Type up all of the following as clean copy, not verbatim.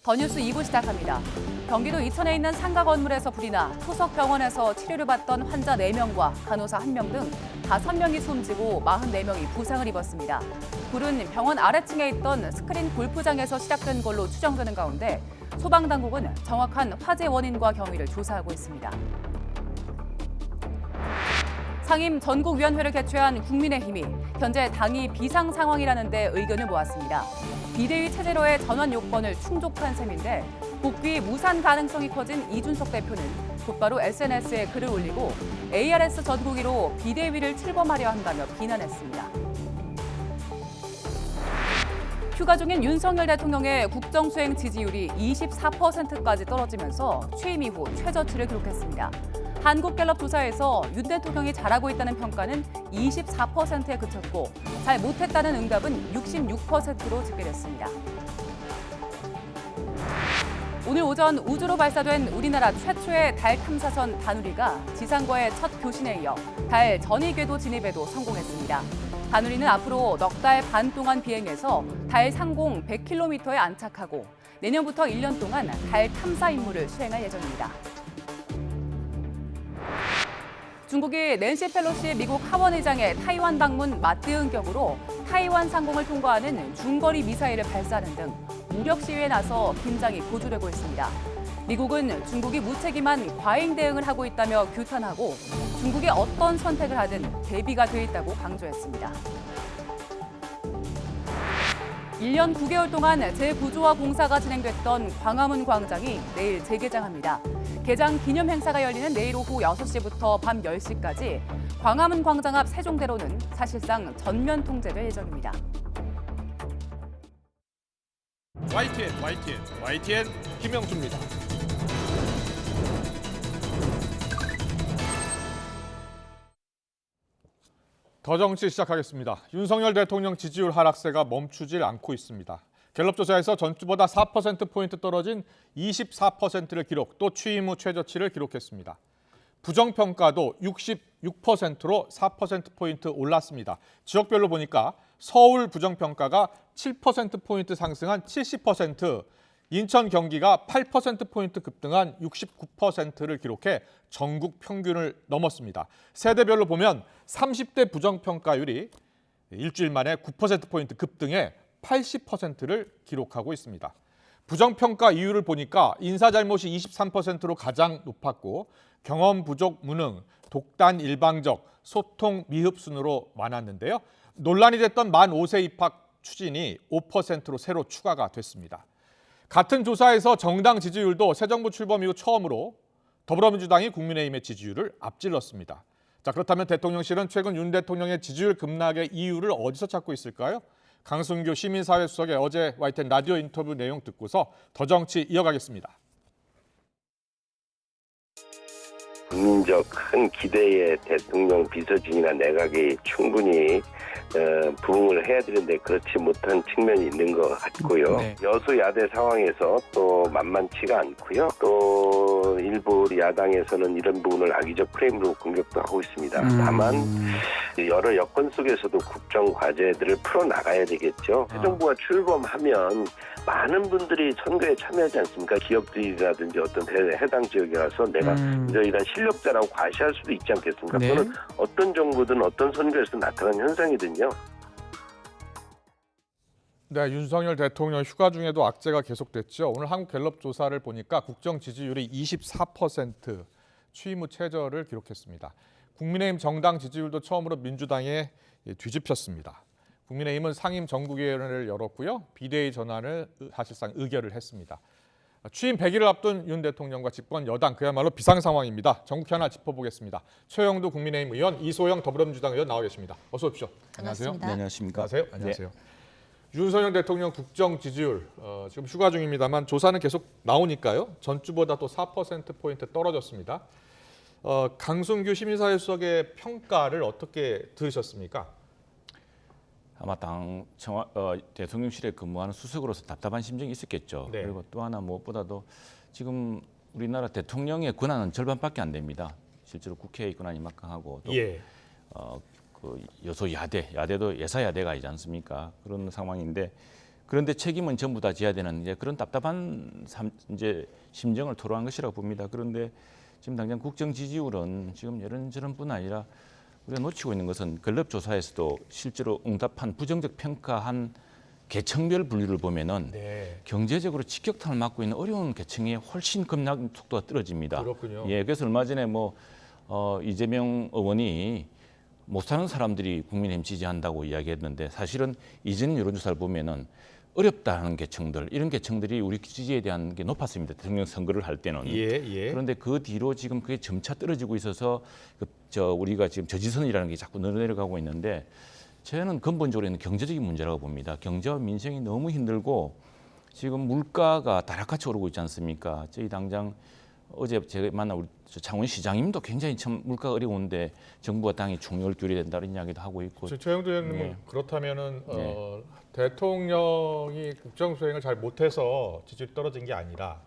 더 뉴스 2부 시작합니다. 경기도 이천에 있는 상가 건물에서 불이 나 소속 병원에서 치료를 받던 환자 4명과 간호사 1명 등 5명이 숨지고 44명이 부상을 입었습니다. 불은 병원 아래층에 있던 스크린 골프장에서 시작된 걸로 추정되는 가운데 소방당국은 정확한 화재 원인과 경위를 조사하고 있습니다. 상임 전국위원회를 개최한 국민의힘이 현재 당이 비상 상황이라는 데 의견을 모았습니다. 비대위 체제로의 전환 요건을 충족한 셈인데 복귀 무산 가능성이 커진 이준석 대표는 곧바로 SNS에 글을 올리고 ARS 전국위로 비대위를 출범하려 한다며 비난했습니다. 휴가 중인 윤석열 대통령의 국정수행 지지율이 24%까지 떨어지면서 취임 이후 최저치를 기록했습니다. 한국갤럽 조사에서 윤 대통령이 잘하고 있다는 평가는 24%에 그쳤고 잘 못했다는 응답은 66%로 집계됐습니다. 오늘 오전 우주로 발사된 우리나라 최초의 달 탐사선 다누리가 지상과의 첫 교신에 이어 달 전위 궤도 진입에도 성공했습니다. 다누리는 앞으로 넉 달 반 동안 비행해서 달 상공 100km에 안착하고 내년부터 1년 동안 달 탐사 임무를 수행할 예정입니다. 중국이 낸시 펠로시 미국 하원 의장의 타이완 방문 맞대응 격으로 타이완 상공을 통과하는 중거리 미사일을 발사하는 등 무력 시위에 나서 긴장이 고조되고 있습니다. 미국은 중국이 무책임한 과잉 대응을 하고 있다며 규탄하고 중국이 어떤 선택을 하든 대비가 돼 있다고 강조했습니다. 1년 9개월 동안 재구조화 공사가 진행됐던 광화문 광장이 내일 재개장합니다. 개장 기념 행사가 열리는 내일 오후 6시부터 밤 10시까지 광화문 광장 앞 세종대로는 사실상 전면 통제될 예정입니다. YTN 김영수입니다. 더 정치 시작하겠습니다. 윤석열 대통령 지지율 하락세가 멈추질 않고 있습니다. 갤럽 조사에서 전주보다 4%포인트 떨어진 24%를 기록, 또 취임 후 최저치를 기록했습니다. 부정평가도 66%로 4%포인트 올랐습니다. 지역별로 보니까 서울 부정평가가 7%포인트 상승한 70%, 인천, 경기가 8%포인트 급등한 69%를 기록해 전국 평균을 넘었습니다. 세대별로 보면 30대 부정평가율이 일주일 만에 9%포인트 급등해 80%를 기록하고 있습니다. 부정평가 이유를 보니까 인사잘못이 23%로 가장 높았고 경험 부족, 무능, 독단 일방적, 소통 미흡 순으로 많았는데요. 논란이 됐던 만 5세 입학 추진이 5%로 새로 추가가 됐습니다. 같은 조사에서 정당 지지율도 새 정부 출범 이후 처음으로 더불어민주당이 국민의힘의 지지율을 앞질렀습니다. 자, 그렇다면 대통령실은 최근 윤 대통령의 지지율 급락의 이유를 어디서 찾고 있을까요? 강승규 시민사회 수석의 어제 YTN 라디오 인터뷰 내용 듣고서 더 정치 이어가겠습니다. 국민적 큰 기대에 대통령 비서진이나 내각이 충분히 부응을 해야 되는데 그렇지 못한 측면이 있는 것 같고요. 네. 여수야대 상황에서 또 만만치가 않고요. 또 일부 야당에서는 이런 부분을 악의적 프레임으로 공격도 하고 있습니다. 다만 여러 여건 속에서도 국정 과제들을 풀어나가야 되겠죠. 새 정부가 출범하면 많은 분들이 선거에 참여하지 않습니까? 기업들이라든지 어떤 해당 지역에 가서 내가 이러이러한 실력자라고 과시할 수도 있지 않겠습니까? 네. 그거는 어떤 정부든 어떤 선거에서 나타나는 현상이든요. 네, 윤석열 대통령 휴가 중에도 악재가 계속됐죠. 오늘 한국갤럽 조사를 보니까 국정 지지율이 24%, 취임 후 최저를 기록했습니다. 국민의힘 정당 지지율도 처음으로 민주당에 뒤집혔습니다. 국민의힘은 상임 전국위원회를 열었고요. 비대위 전환을 사실상 의결을 했습니다. 취임 100일을 앞둔 윤 대통령과 집권 여당 그야말로 비상 상황입니다. 전국회 하나 짚어보겠습니다. 최영두 국민의힘 의원, 이소영 더불어민주당 의원 나와 계십니다. 어서 오십시오. 안녕하세요. 안녕하세요. 네, 안녕하십니까. 안녕하세요. 네. 윤석열 대통령 국정 지지율 지금 휴가 중입니다만 조사는 계속 나오니까요. 전주보다 또 4%포인트 떨어졌습니다. 강승규 시민사회 수석의 평가를 어떻게 들으셨습니까? 아마 대통령실에 근무하는 수석으로서 답답한 심정이 있었겠죠. 네. 그리고 또 하나 무엇보다도 지금 우리나라 대통령의 권한은 절반밖에 안 됩니다. 실제로 국회의 권한이 막강하고 또 그 여소야대도 예사야대가 있지 않습니까? 그런 상황인데 그런데 책임은 전부 다 져야 되는 이제 그런 답답한 이제 심정을 토로한 것이라고 봅니다. 그런데 지금 당장 국정 지지율은 지금 이런저런뿐 아니라 우리가 놓치고 있는 것은 갤럽 조사에서도 실제로 응답한 부정적 평가한 계층별 분류를 보면은 경제적으로 직격탄을 맞고 있는 어려운 계층이 훨씬 급락 속도가 떨어집니다. 그렇군요. 예, 그래서 얼마 전에 이재명 의원이 못 사는 사람들이 국민의힘 지지한다고 이야기했는데 사실은 이전 여론조사를 보면은 어렵다는 계층들 이런 계층들이 우리 지지에 대한 게 높았습니다. 대통령 선거를 할 때는. 그런데 그 뒤로 지금 그게 점차 떨어지고 있어서 우리가 지금 저지선이라는 게 자꾸 내려가고 있는데 저는 근본적으로는 경제적인 문제라고 봅니다. 경제와 민생이 너무 힘들고 지금 물가가 다락같이 오르고 있지 않습니까? 저희 당장 어제 제가 만난 우리 창원시장님도 굉장히 참 물가가 어려운데 정부와 당이 총력을 기울여야 된다는 이야기도 하고 있고. 최영도 의원님은 그렇다면은 대통령이 국정 수행을 잘 못해서 지지율이 떨어진 게 아니라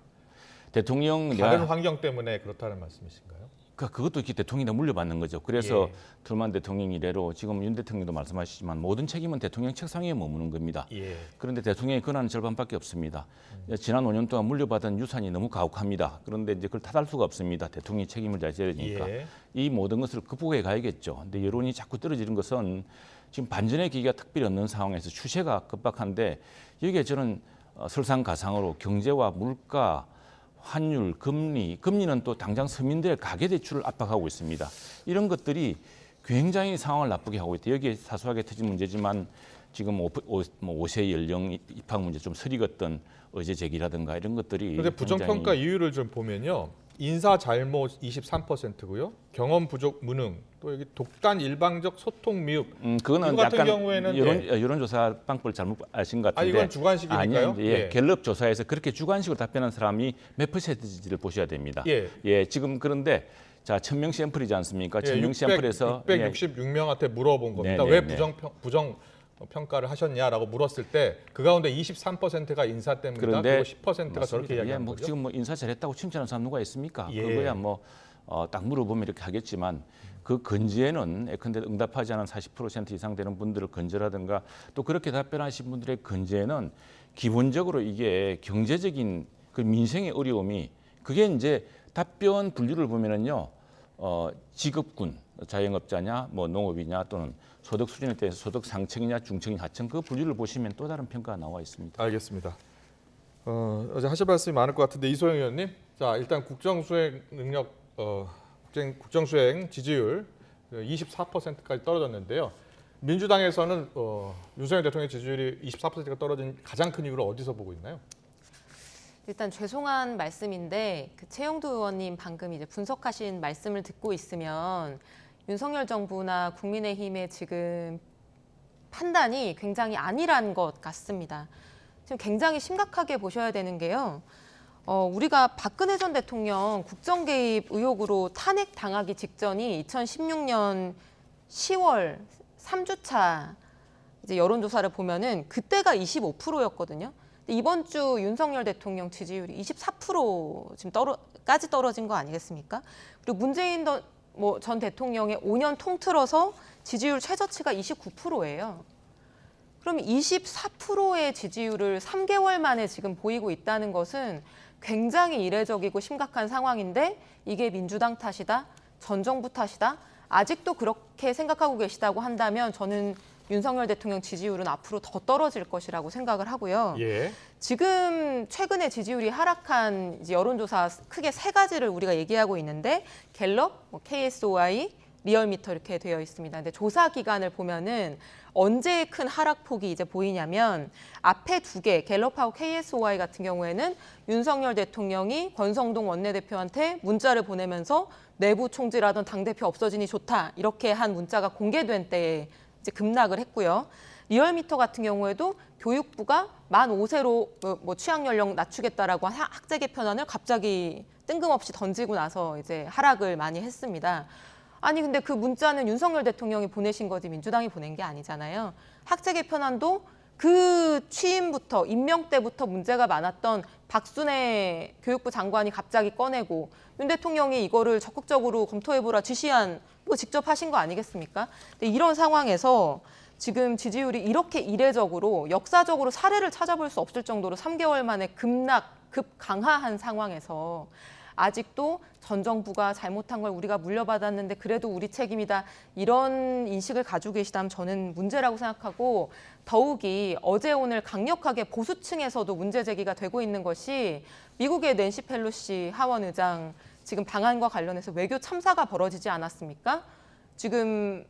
다른 환경 때문에 그렇다는 말씀이신가요? 그것도 이렇게 대통령이 물려받는 거죠. 그래서 트루만 대통령 이래로 지금 윤 대통령도 말씀하시지만 모든 책임은 대통령 책상 위에 머무는 겁니다. 그런데 대통령의 권한은 절반밖에 없습니다. 지난 5년 동안 물려받은 유산이 너무 가혹합니다. 그런데 이제 그걸 탓할 수가 없습니다. 대통령이 책임을 잘 져야 되니까 이 모든 것을 극복해 가야겠죠. 근데 여론이 자꾸 떨어지는 것은 지금 반전의 기회가 특별히 없는 상황에서 추세가 급박한데 여기에 저는 설상가상으로 경제와 물가 환율, 금리는 또 당장 서민들의 가계대출을 압박하고 있습니다. 이런 것들이 굉장히 상황을 나쁘게 하고 있다. 여기에 사소하게 터진 문제지만 지금 5세 연령 입학 문제 좀 서리걷던 의제 제기라든가 이런 것들이. 그런데 부정평가 이유를 좀 보면요. 인사 잘못 23%고요. 경험 부족 무능, 또 여기 독단 일방적 소통 미흡. 그거는 같은 약간 경우에는 여론조사 방법을 잘못 아신 것 같은데. 이건 주관식이니까요. 아니요. 갤럽 조사에서 그렇게 주관식으로 답변한 사람이 몇 퍼센트인지를 보셔야 됩니다. 지금 그런데 자 1000명 샘플이지 않습니까? 1000명 샘플에서 666명한테 물어본 겁니다. 왜 부정 평가를 하셨냐라고 물었을 때 그 가운데 23%가 인사 때문이다. 그리고 10%가 저렇게 이야기하는 거죠. 지금 인사 잘했다고 칭찬하는 사람 누가 있습니까? 그거야 딱 물어보면 이렇게 하겠지만 그 건지에는 예컨대 응답하지 않은 40% 이상 되는 분들을 건져라든가 또 그렇게 답변하신 분들의 건지에는 기본적으로 이게 경제적인 그 민생의 어려움이 그게 이제 답변 분류를 보면은요 직업군 자영업자냐 농업이냐 또는 소득 수준에 대해서 소득 상층이냐 중층이냐 하층 그 분류를 보시면 또 다른 평가가 나와 있습니다. 알겠습니다. 어제 하실 말씀이 많을 것 같은데 이소영 의원님, 자 일단 국정수행 능력, 국정수행 지지율 24%까지 떨어졌는데요. 민주당에서는 윤석열 대통령 지지율이 24%가 떨어진 가장 큰 이유를 어디서 보고 있나요? 일단 죄송한 말씀인데 최영도 의원님 방금 이제 분석하신 말씀을 듣고 있으면 윤석열 정부나 국민의힘의 지금 판단이 굉장히 안일한 것 같습니다. 지금 굉장히 심각하게 보셔야 되는 게요. 우리가 박근혜 전 대통령 국정 개입 의혹으로 탄핵당하기 직전이 2016년 10월 3주차 이제 여론조사를 보면은 그때가 25%였거든요. 이번 주 윤석열 대통령 지지율이 24% 지금 까지 떨어진 거 아니겠습니까? 그리고 문재인 전 대통령의 5년 통틀어서 지지율 최저치가 29%예요. 그럼 24%의 지지율을 3개월 만에 지금 보이고 있다는 것은 굉장히 이례적이고 심각한 상황인데 이게 민주당 탓이다, 전 정부 탓이다. 아직도 그렇게 생각하고 계시다고 한다면 저는 윤석열 대통령 지지율은 앞으로 더 떨어질 것이라고 생각을 하고요. 지금 최근에 지지율이 하락한 이제 여론조사 크게 세 가지를 우리가 얘기하고 있는데 갤럽, KSOI, 리얼미터 이렇게 되어 있습니다. 근데 조사 기간을 보면은 언제 큰 하락폭이 이제 보이냐면 앞에 두 개, 갤럽하고 KSOI 같은 경우에는 윤석열 대통령이 권성동 원내대표한테 문자를 보내면서 내부 총질하던 당대표 없어지니 좋다 이렇게 한 문자가 공개된 때에 이제 급락을 했고요. 리얼미터 같은 경우에도 교육부가 만 5세로 취학 연령 낮추겠다라고 한 학제 개편안을 갑자기 뜬금없이 던지고 나서 이제 하락을 많이 했습니다. 아니 근데 그 문자는 윤석열 대통령이 보내신 거지 민주당이 보낸 게 아니잖아요. 학제 개편안도 그 취임부터 임명 때부터 문제가 많았던 박순애 교육부 장관이 갑자기 꺼내고 윤 대통령이 이거를 적극적으로 검토해보라 지시한 거 직접 하신 거 아니겠습니까? 근데 이런 상황에서 지금 지지율이 이렇게 이례적으로 역사적으로 사례를 찾아볼 수 없을 정도로 3개월 만에 급강하한 상황에서 아직도 전 정부가 잘못한 걸 우리가 물려받았는데 그래도 우리 책임이다 이런 인식을 가지고 계시다면 저는 문제라고 생각하고 더욱이 어제 오늘 강력하게 보수층에서도 문제 제기가 되고 있는 것이 미국의 낸시 펠로시 하원 의장 지금 방한과 관련해서 외교 참사가 벌어지지 않았습니까? 지금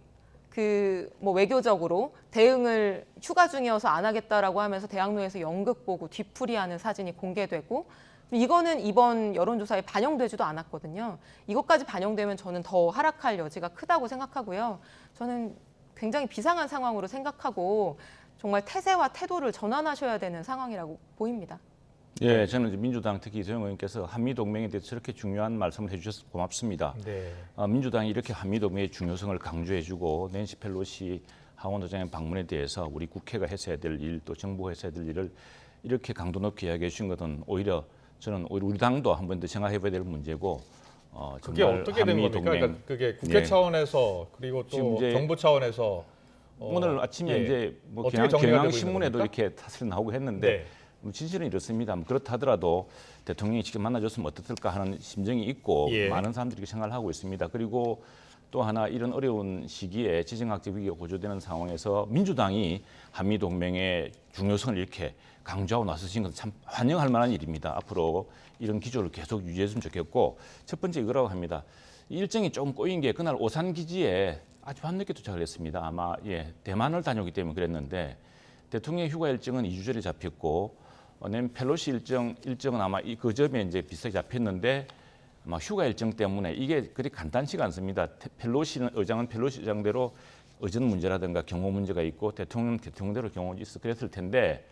외교적으로 대응을 휴가 중이어서 안 하겠다라고 하면서 대학로에서 연극 보고 뒤풀이하는 사진이 공개되고 이거는 이번 여론조사에 반영되지도 않았거든요. 이것까지 반영되면 저는 더 하락할 여지가 크다고 생각하고요. 저는 굉장히 비상한 상황으로 생각하고 정말 태세와 태도를 전환하셔야 되는 상황이라고 보입니다. 예, 저는 이제 민주당 특히 이소영 의원께서 한미 동맹에 대해서 저렇게 중요한 말씀을 해주셔서 고맙습니다. 네. 민주당이 이렇게 한미 동맹의 중요성을 강조해주고 낸시 펠로시 하원 의장의 방문에 대해서 우리 국회가 했어야 될 일, 또 정부가 했어야 될 일을 이렇게 강도 높게 이야기해 주신 것은 오히려 우리 당도 한 번 더 생각해봐야 될 문제고. 그게 어떻게 된 겁니까? 그러니까 그게 국회 예. 차원에서 그리고 또 정부 차원에서 오늘 아침에 예. 이제 뭐 어떻게 정리가 되고 경향신문에도 있는 겁니까? 이렇게 사실 나오고 했는데 진실은 이렇습니다. 그렇다 하더라도 대통령이 직접 만나줬으면 어땠을까 하는 심정이 있고 예. 많은 사람들이 이렇게 생각을 하고 있습니다. 그리고 또 하나 이런 어려운 시기에 지정학적 위기가 고조되는 상황에서 민주당이 한미 동맹의 중요성을 이렇게 강조하고 나서신 것은 참 환영할 만한 일입니다. 앞으로 이런 기조를 계속 유지했으면 좋겠고 첫 번째 이거라고 합니다. 일정이 좀 꼬인 게 그날 오산 기지에 아주 밤늦게 도착을 했습니다. 아마 대만을 다녀오기 때문에 그랬는데 대통령 휴가 일정은 2주 전에 잡혔고 펠로시 일정은 아마 그 점에 이제 비슷하게 잡혔는데 아마 휴가 일정 때문에 이게 그리 간단치가 않습니다. 펠로시 의장은 펠로시 의장대로 의전 문제라든가 경호 문제가 있고 대통령은 대통령대로 경호가 있어 그랬을 텐데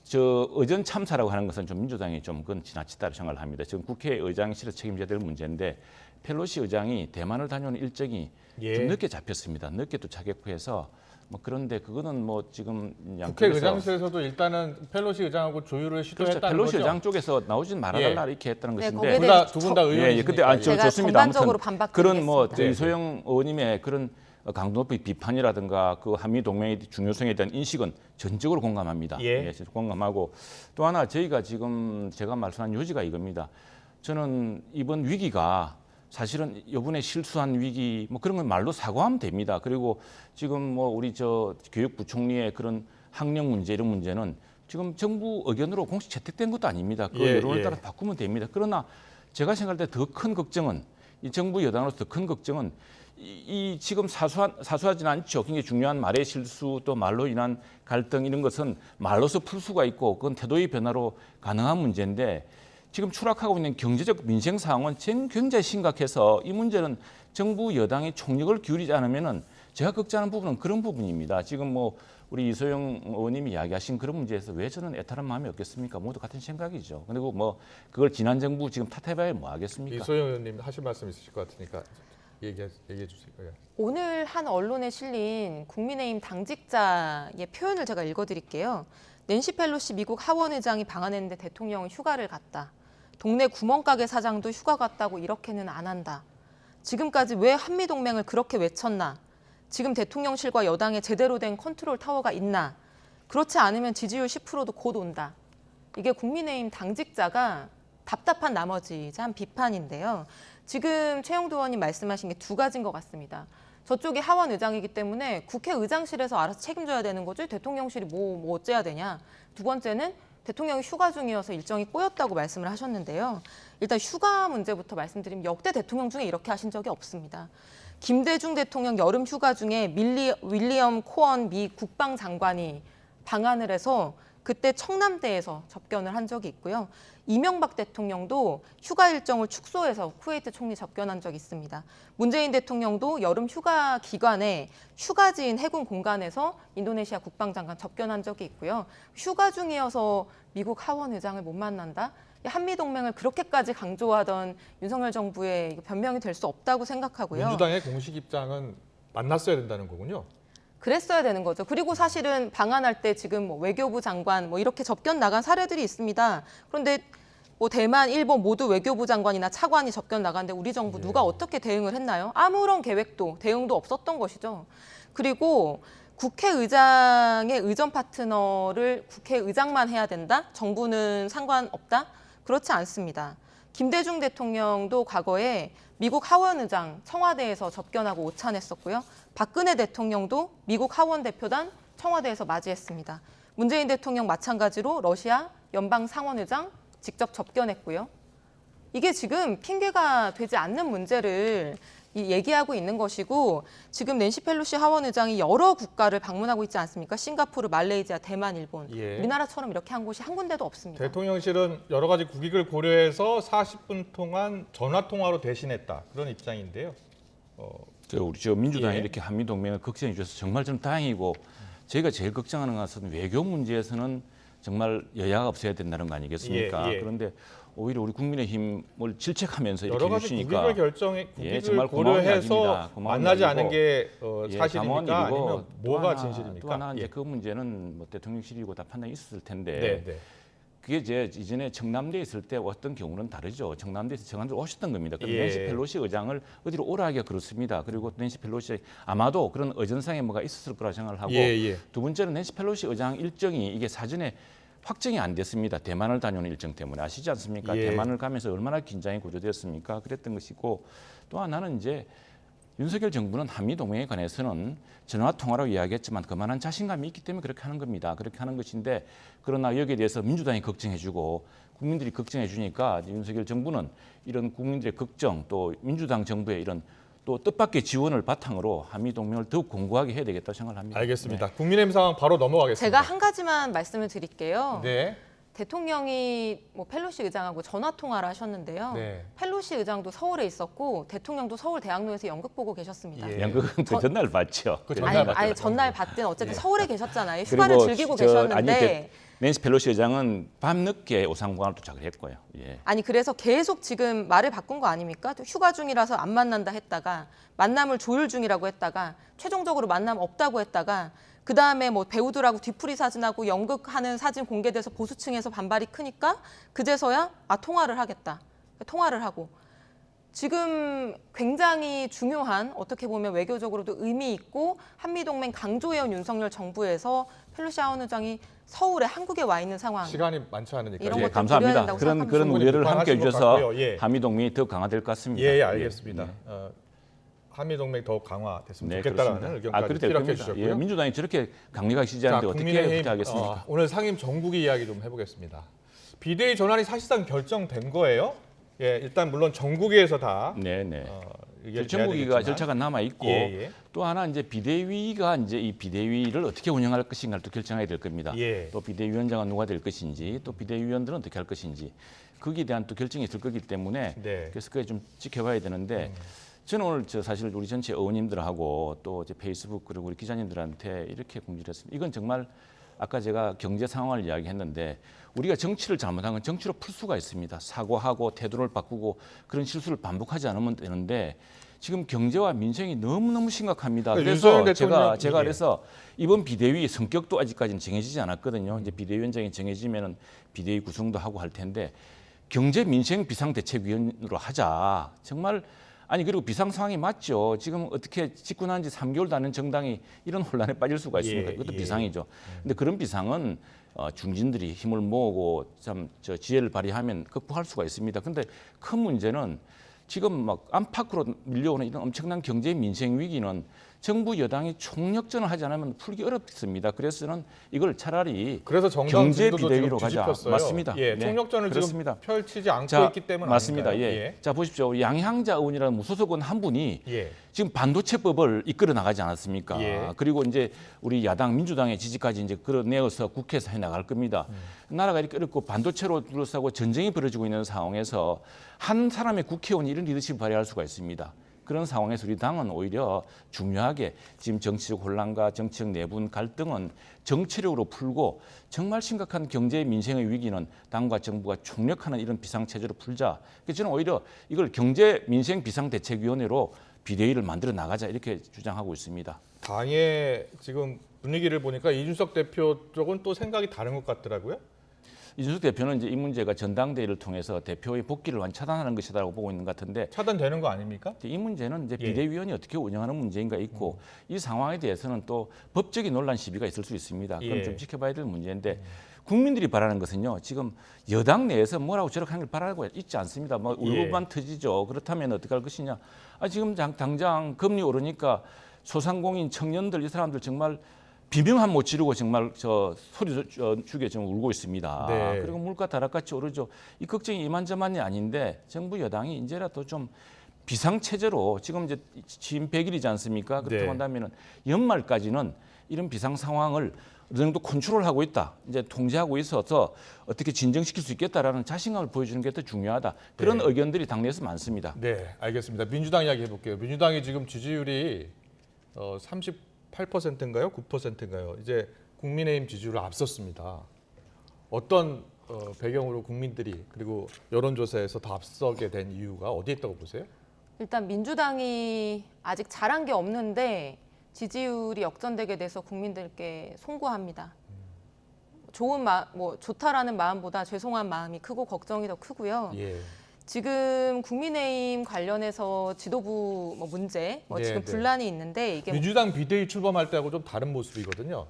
저 의전 참사라고 하는 것은 좀 민주당이 좀 그건 지나치다고 생각을 합니다. 지금 국회의장실에서 책임져야 될 문제인데 펠로시 의장이 대만을 다녀오는 일정이 좀 늦게 잡혔습니다. 늦게 도착했고 해서 뭐 그런데 그거는 뭐 지금 국회의장실에서도 일단은 펠로시 의장하고 조율을 시도했다는 그렇죠. 펠로시 거죠. 의장 쪽에서 나오진 말아달라 이렇게 했다는 것인데 두 분 다 의원이시니까. 근데 제가 좋습니다. 아무튼 전반적으로 그런 뭐 반박드리겠습니다. 이소영 의원님의 그런 강도 높은 비판이라든가 그 한미 동맹의 중요성에 대한 인식은 전적으로 공감합니다. 공감하고 또 하나 저희가 지금 제가 말씀한 요지가 이겁니다. 저는 이번 위기가 사실은 이번에 실수한 위기 뭐 그런 건 말로 사과하면 됩니다. 그리고 지금 뭐 우리 교육부총리의 그런 학령 문제 이런 문제는 지금 정부 의견으로 공식 채택된 것도 아닙니다. 그 여론에 따라서 바꾸면 됩니다. 그러나 제가 생각할 때 더 큰 걱정은 이 정부 여당으로서 더 큰 걱정은 이 지금 사소하진 않죠. 굉장히 중요한 말의 실수 또 말로 인한 갈등 이런 것은 말로서 풀 수가 있고 그건 태도의 변화로 가능한 문제인데 지금 추락하고 있는 경제적 민생 상황은 굉장히 심각해서 이 문제는 정부 여당이 총력을 기울이지 않으면은 제가 걱정하는 부분은 그런 부분입니다. 지금 뭐 우리 이소영 의원님이 이야기하신 그런 문제에서 왜 저는 애타는 마음이 없겠습니까? 모두 같은 생각이죠. 그리고 뭐 그걸 지난 정부 지금 탓해봐야 뭐 하겠습니까? 이소영 의원님 하실 말씀 있으실 것 같으니까 얘기해 주세요. 오늘 한 언론에 실린 국민의힘 당직자의 표현을 제가 읽어드릴게요. 낸시 펠로시 미국 하원 의장이 방한했는데 대통령은 휴가를 갔다. 동네 구멍가게 사장도 휴가 갔다고 이렇게는 안 한다. 지금까지 왜 한미동맹을 그렇게 외쳤나? 지금 대통령실과 여당에 제대로 된 컨트롤 타워가 있나? 그렇지 않으면 지지율 10%도 곧 온다. 이게 국민의힘 당직자가 답답한 나머지 한 비판인데요. 지금 최영도 의원님 말씀하신 게 두 가지인 것 같습니다. 저쪽이 하원 의장이기 때문에 국회의장실에서 알아서 책임져야 되는 거죠. 대통령실이 뭐 어째야 되냐. 두 번째는 대통령이 휴가 중이어서 일정이 꼬였다고 말씀을 하셨는데요. 일단 휴가 문제부터 말씀드리면 역대 대통령 중에 이렇게 하신 적이 없습니다. 김대중 대통령 여름 휴가 중에 윌리엄 코언 미 국방장관이 방한을 해서 그때 청남대에서 접견을 한 적이 있고요. 이명박 대통령도 휴가 일정을 축소해서 쿠웨이트 총리 접견한 적이 있습니다. 문재인 대통령도 여름 휴가 기간에 휴가지인 해군 공간에서 인도네시아 국방장관 접견한 적이 있고요. 휴가 중이어서 미국 하원 의장을 못 만난다? 한미동맹을 그렇게까지 강조하던 윤석열 정부의 변명이 될 수 없다고 생각하고요. 민주당의 공식 입장은 만났어야 된다는 거군요. 그랬어야 되는 거죠. 그리고 사실은 방한할 때 지금 뭐 외교부 장관 뭐 이렇게 접견 나간 사례들이 있습니다. 그런데 뭐 대만, 일본 모두 외교부 장관이나 차관이 접견 나갔는데 우리 정부 누가 어떻게 대응을 했나요? 아무런 계획도 대응도 없었던 것이죠. 그리고 국회의장의 의전 파트너를 국회의장만 해야 된다? 정부는 상관없다? 그렇지 않습니다. 김대중 대통령도 과거에 미국 하원 의장 청와대에서 접견하고 오찬했었고요. 박근혜 대통령도 미국 하원 대표단 청와대에서 맞이했습니다. 문재인 대통령 마찬가지로 러시아 연방 상원의장 직접 접견했고요. 이게 지금 핑계가 되지 않는 문제를 얘기하고 있는 것이고, 지금 낸시 펠로시 하원의장이 여러 국가를 방문하고 있지 않습니까? 싱가포르, 말레이시아, 대만, 일본. 예. 우리나라처럼 이렇게 한 곳이 한 군데도 없습니다. 대통령실은 여러 가지 국익을 고려해서 40분 동안 전화 통화로 대신했다 그런 입장인데요. 우리 민주당이 예. 이렇게 한미 동맹을 걱정해 주셔서 정말 좀 다행이고, 저희가 제일 걱정하는 것은 외교 문제에서는 정말 여야가 없어야 된다는 거 아니겠습니까? 예, 예. 그런데 오히려 우리 국민의힘을 질책하면서 여러 이렇게 가지 해주시니까 국익을 국익을 정말 고마운 고려해서 이야기입니다. 고마운 만나지 이야기고. 않은 게 예, 사실입니까? 감사한 일이고, 아니면 뭐가 진실입니까? 또 하나 이제 예. 그 문제는 뭐 대통령실이고 다 판단이 있었을 텐데 네, 네. 그게 이제 이전에 청남대에 있을 때 어떤 경우는 다르죠. 청남대에서 청와대로 오셨던 겁니다. 그럼 예. 낸시 펠로시 의장을 어디로 오라 하기가 그렇습니다. 그리고 낸시 펠로시 아마도 그런 의전상에 뭐가 있었을 거라 생각을 하고, 예. 두 번째는 낸시 펠로시 의장 일정이 이게 사전에 확정이 안 됐습니다. 대만을 다녀오는 일정 때문에 아시지 않습니까? 예. 대만을 가면서 얼마나 긴장이 고조되었습니까? 그랬던 것이고, 또 하나는 이제 윤석열 정부는 한미 동맹에 관해서는 전화 통화로 이야기했지만 그만한 자신감이 있기 때문에 그렇게 하는 겁니다. 그렇게 하는 것인데, 그러나 여기에 대해서 민주당이 걱정해주고 국민들이 걱정해주니까 윤석열 정부는 이런 국민들의 걱정, 또 민주당 정부의 이런 또 뜻밖의 지원을 바탕으로 한미 동맹을 더욱 공고하게 해야 되겠다고 생각을 합니다. 알겠습니다. 국민의힘 상황 바로 넘어가겠습니다. 제가 한 가지만 말씀을 드릴게요. 네. 대통령이 펠로시 의장하고 전화 통화를 하셨는데요. 네. 펠로시 의장도 서울에 있었고 대통령도 서울 대학로에서 연극 보고 계셨습니다. 예. 연극은 그 전날 봤죠. 그 전날 아니 전날 봤든 어쨌든 예. 서울에 계셨잖아요. 휴가를 그리고 즐기고 아니, 계셨는데 낸시 펠로시 의장은 밤늦게 오상공항을 도착을 했고요. 예. 아니 그래서 계속 지금 말을 바꾼 거 아닙니까? 휴가 중이라서 안 만난다 했다가 만남을 조율 중이라고 했다가 최종적으로 만남 없다고 했다가 그 다음에 뭐 배우들하고 뒤풀이 사진하고 연극하는 사진 공개돼서 보수층에서 반발이 크니까 그제서야 통화를 하겠다. 통화를 하고 지금 굉장히 중요한 어떻게 보면 외교적으로도 의미 있고 한미동맹 강조해온 윤석열 정부에서 펠로시 하원 의장이 서울에 한국에 와 있는 상황. 시간이 많지 않으니까. 이런 예, 것들 감사합니다. 고려해야 된다고 그런 생각합니다. 우려를 함께 비판하신 것 해주셔서 같고요. 예. 한미 동맹이 더 강화될 것 같습니다. 예, 알겠습니다. 예. 한미 동맹 더욱 강화됐으면 네, 좋겠다라는 그렇습니다. 의견까지 그렇게 될 피력해 겁니다. 주셨고요. 예, 민주당이 저렇게 강력하게 지지하는데 어떻게 하겠습니까? 오늘 상임 정국위 이야기 좀 해보겠습니다. 비대위 전환이 사실상 결정된 거예요? 예, 일단 물론 정국위에서 다 네네. 의견이 정국위가 돼야 되겠지만. 절차가 남아 있고 예. 또 하나 이제 비대위가 이제 이 비대위를 어떻게 운영할 것인가를 또 결정해야 될 겁니다. 예. 또 비대위원장은 누가 될 것인지, 또 비대위원들은 어떻게 할 것인지 거기에 대한 또 결정이 있을 거기 때문에 네. 그래서 그게 좀 지켜봐야 되는데. 저는 오늘 사실 우리 전체 의원님들하고 또 이제 페이스북 그리고 우리 기자님들한테 이렇게 공지를 했습니다. 이건 정말 아까 제가 경제 상황을 이야기했는데 우리가 정치를 잘못한 건 정치로 풀 수가 있습니다. 사고하고 태도를 바꾸고 그런 실수를 반복하지 않으면 되는데 지금 경제와 민생이 너무너무 심각합니다. 그래서 제가 그래서 이번 비대위 성격도 아직까지는 정해지지 않았거든요. 이제 비대위원장이 정해지면은 비대위 구성도 하고 할 텐데 경제 민생 비상대책위원으로 하자. 정말 아니 그리고 비상 상황이 맞죠. 지금 어떻게 집권한 지 3개월도 안 된 정당이 이런 혼란에 빠질 수가 있습니까? 이것도 비상이죠. 근데 그런 비상은 중진들이 힘을 모으고 참 지혜를 발휘하면 극복할 수가 있습니다. 근데 큰 문제는 지금 막 안팎으로 밀려오는 이런 엄청난 경제 민생 위기는 정부 여당이 총력전을 하지 않으면 풀기 어렵습니다. 그래서 저는 이걸 차라리 그래서 정당 경제 지도도 비대위로 지금 가자. 뒤집혔어요. 맞습니다. 예, 네, 총력전을 그렇습니다. 지금 펼치지 않고 자, 있기 때문에 맞습니다. 아닌가요? 예. 자 보십시오. 양향자 의원이라는 무소속 의원 한 분이 예. 지금 반도체법을 이끌어 나가지 않았습니까? 예. 그리고 이제 우리 야당 민주당의 지지까지 이제 끌어내어서 국회에서 해 나갈 겁니다. 나라가 이렇게 어렵고 반도체로 둘러싸고 전쟁이 벌어지고 있는 상황에서 한 사람의 국회의원이 이런 리더십을 발휘할 수가 있습니다. 그런 상황에서 우리 당은 오히려 중요하게 지금 정치적 혼란과 정치적 내분 갈등은 정치력으로 풀고 정말 심각한 경제 민생의 위기는 당과 정부가 총력하는 이런 비상체제로 풀자. 그래서 저는 오히려 이걸 경제 민생 비상대책위원회로 비대위를 만들어 나가자 이렇게 주장하고 있습니다. 당의 지금 분위기를 보니까 이준석 대표 쪽은 또 생각이 다른 것 같더라고요. 이준석 대표는 이제 이 문제가 전당대회를 통해서 대표의 복귀를 완 차단하는 것이라고 보고 있는 것 같은데 차단되는 거 아닙니까? 이 문제는 이제 예. 비대위원이 어떻게 운영하는 문제인가 있고 이 상황에 대해서는 또 법적인 논란 시비가 있을 수 있습니다. 그럼 예. 좀 지켜봐야 될 문제인데 국민들이 바라는 것은요. 지금 여당 내에서 뭐라고 저렇게 하는 걸 바라고 있지 않습니다. 뭐 울고만 터지죠. 그렇다면 어떻게 할 것이냐. 지금 당장 금리 오르니까 소상공인 청년들 이 사람들 정말 비명한 못 지르고 정말 저 소리 죽여 지금 울고 있습니다. 네. 그리고 물가 다락같이 오르죠. 이 걱정이 이만저만이 아닌데 정부 여당이 이제라도 좀 비상체제로 지금 이제 취임 100일이지 않습니까? 그렇다고 네. 한다면은 연말까지는 이런 비상 상황을 어느 정도 컨트롤하고 있다. 이제 통제하고 있어서 어떻게 진정시킬 수 있겠다라는 자신감을 보여주는 게 더 중요하다. 그런 네. 의견들이 당내에서 많습니다. 네, 알겠습니다. 민주당 이야기 해볼게요. 민주당이 지금 지지율이 38%인가요? 9%인가요? 이제 국민의힘 지지율을 앞섰습니다. 어떤 배경으로 국민들이 그리고 여론조사에서 더 앞서게 된 이유가 어디에 있다고 보세요? 일단 민주당이 아직 잘한 게 없는데 지지율이 역전되게 돼서 국민들께 송구합니다. 좋다라는 마음보다 죄송한 마음이 크고 걱정이 더 크고요. 예. 지금 국민의힘 관련해서 지도부 문제, 네, 지금 네. 분란이 있는데 이게 민주당 비대위 출범할 때하고 좀 다른 모습이거든요.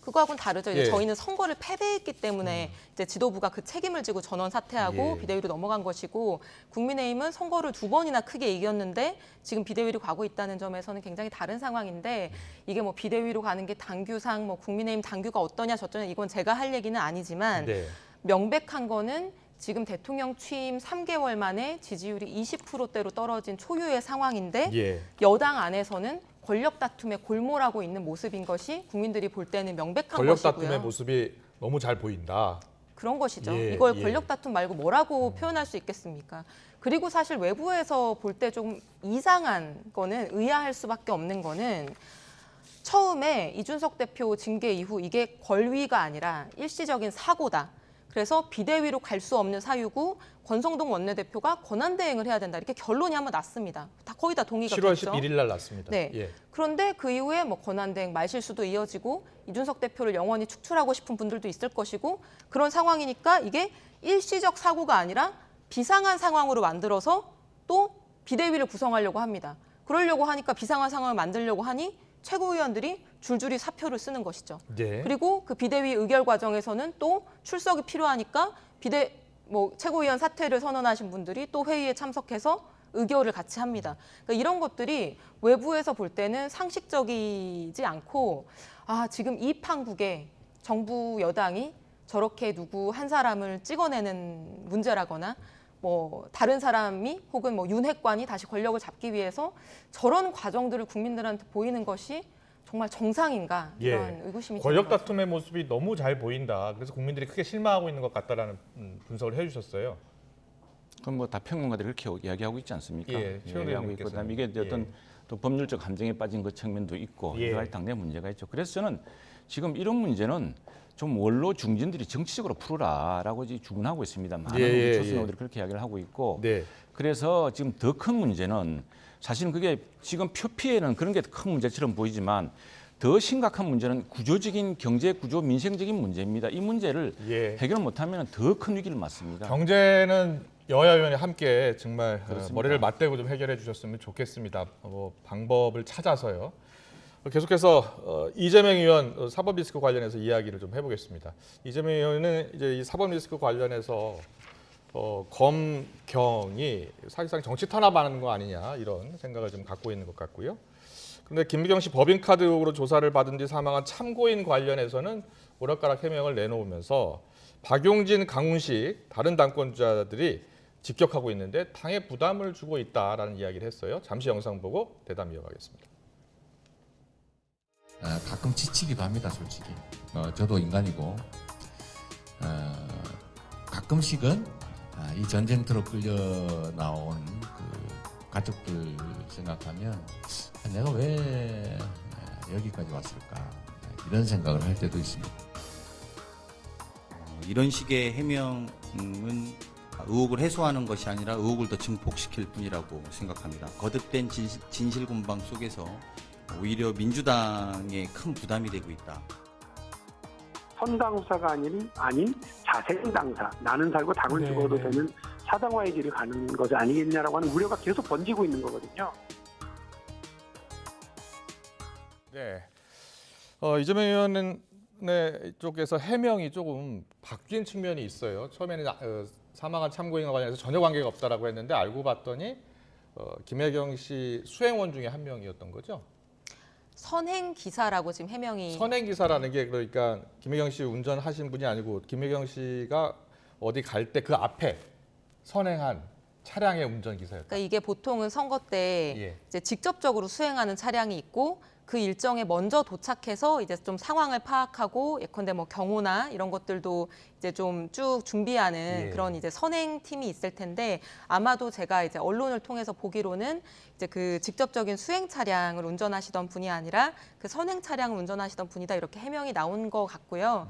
그거하고는 다르죠. 이제 예. 저희는 선거를 패배했기 때문에 이제 지도부가 그 책임을 지고 전원 사퇴하고 예. 비대위로 넘어간 것이고 국민의힘은 선거를 2번이나 크게 이겼는데 지금 비대위로 가고 있다는 점에서는 굉장히 다른 상황인데 이게 뭐 비대위로 가는 게 당규상 뭐 국민의힘 당규가 어떠냐 저쩌냐 이건 제가 할 얘기는 아니지만 네. 명백한 거는 지금 대통령 취임 3개월 만에 지지율이 20%대로 떨어진 초유의 상황인데 예. 여당 안에서는 권력 다툼에 골몰하고 있는 모습인 것이 국민들이 볼 때는 명백한 권력 것이고요. 다툼의 모습이 너무 잘 보인다. 그런 것이죠. 예, 이걸 예. 권력 다툼 말고 뭐라고 표현할 수 있겠습니까? 그리고 사실 외부에서 볼 때 좀 이상한 거는 의아할 수밖에 없는 거는 처음에 이준석 대표 징계 이후 이게 권위가 아니라 일시적인 사고다. 그래서 비대위로 갈 수 없는 사유고 권성동 원내대표가 권한대행을 해야 된다. 이렇게 결론이 한번 났습니다. 거의 다 동의가 7월 됐죠. 11일 날 났습니다. 네. 예. 그런데 그 이후에 뭐 권한대행 말실수도 이어지고 이준석 대표를 영원히 축출하고 싶은 분들도 있을 것이고 그런 상황이니까 이게 일시적 사고가 아니라 비상한 상황으로 만들어서 또 비대위를 구성하려고 합니다. 그러려고 하니까 비상한 상황을 만들려고 하니 최고위원들이 줄줄이 사표를 쓰는 것이죠. 네. 그리고 그 비대위 의결 과정에서는 또 출석이 필요하니까 최고위원 사퇴를 선언하신 분들이 또 회의에 참석해서 의결을 같이 합니다. 그러니까 이런 것들이 외부에서 볼 때는 상식적이지 않고 지금 이 판국에 정부 여당이 저렇게 누구 한 사람을 찍어내는 문제라거나 뭐 다른 사람이 혹은 뭐 윤핵관이 다시 권력을 잡기 위해서 저런 과정들을 국민들한테 보이는 것이 정말 정상인가 이런 의구심이 권력 드는 거죠. 다툼의 모습이 너무 잘 보인다. 그래서 국민들이 크게 실망하고 있는 것 같다라는 분석을 해주셨어요. 그럼 뭐 다 평론가들이 그렇게 이야기하고 있지 않습니까? 예, 이야기하고 있고 그다음에 이게 어떤 또 법률적 함정에 빠진 그 측면도 있고 예. 여러 가지 당내 문제가 있죠. 그래서 저는 지금 이런 문제는 좀 원로 중진들이 정치적으로 풀어라라고 이제 주문하고 있습니다. 많은 초선의원들이 그렇게 이야기를 하고 있고 네. 그래서 지금 더 큰 문제는 사실은 그게 지금 표피에는 그런 게 큰 문제처럼 보이지만 더 심각한 문제는 구조적인 경제 구조 민생적인 문제입니다. 이 문제를 예. 해결 못하면 더 큰 위기를 맞습니다. 경제는 여야 의원이 함께 정말 그렇습니다. 머리를 맞대고 좀 해결해 주셨으면 좋겠습니다. 방법을 찾아서요. 계속해서 이재명 의원 사법 리스크 관련해서 이야기를 좀 해보겠습니다. 이재명 의원은 이제 이 사법 리스크 관련해서 검경이 사실상 정치 탄압하는 거 아니냐 이런 생각을 좀 갖고 있는 것 같고요. 그런데 김미경 씨 법인카드 의혹으로 조사를 받은 뒤 사망한 참고인 관련해서는 오락가락 해명을 내놓으면서 박용진, 강훈식 다른 당권자들이 직격하고 있는데 당에 부담을 주고 있다라는 이야기를 했어요. 잠시 영상 보고 대담 이어가겠습니다. 가끔 지치기도 합니다, 솔직히. 저도 인간이고 가끔씩은 이 전쟁터로 끌려 나온 그 가족들 생각하면 내가 왜 여기까지 왔을까 이런 생각을 할 때도 있습니다. 이런 식의 해명은 의혹을 해소하는 것이 아니라 의혹을 더 증폭시킬 뿐이라고 생각합니다. 거듭된 진실공방 속에서 오히려 민주당에 큰 부담이 되고 있다. 선당후사가 아닌 자생 당사, 나는 살고 당은 죽어도 되는 사당화의 길을 가는 것이 아니겠냐라고 하는 우려가 계속 번지고 있는 거거든요. 네. 이재명 의원의 쪽에서 해명이 조금 바뀐 측면이 있어요. 처음에는 사망한 참고인과 관련해서 전혀 관계가 없다라고 했는데 알고 봤더니 김혜경 씨 수행원 중에 한 명이었던 거죠. 선행 기사라고 지금 해명이 선행 기사라는 게 그러니까 김혜경 씨 운전하신 분이 아니고 김혜경 씨가 어디 갈 때 그 앞에 선행한 차량의 운전 기사였다. 그러니까 이게 보통은 선거 때 이제 직접적으로 수행하는 차량이 있고 그 일정에 먼저 도착해서 이제 좀 상황을 파악하고 예컨대 뭐 경호나 이런 것들도 이제 좀 쭉 준비하는 그런 이제 선행팀이 있을 텐데 아마도 제가 이제 언론을 통해서 보기로는 이제 그 직접적인 수행 차량을 운전하시던 분이 아니라 그 선행 차량을 운전하시던 분이다 이렇게 해명이 나온 것 같고요.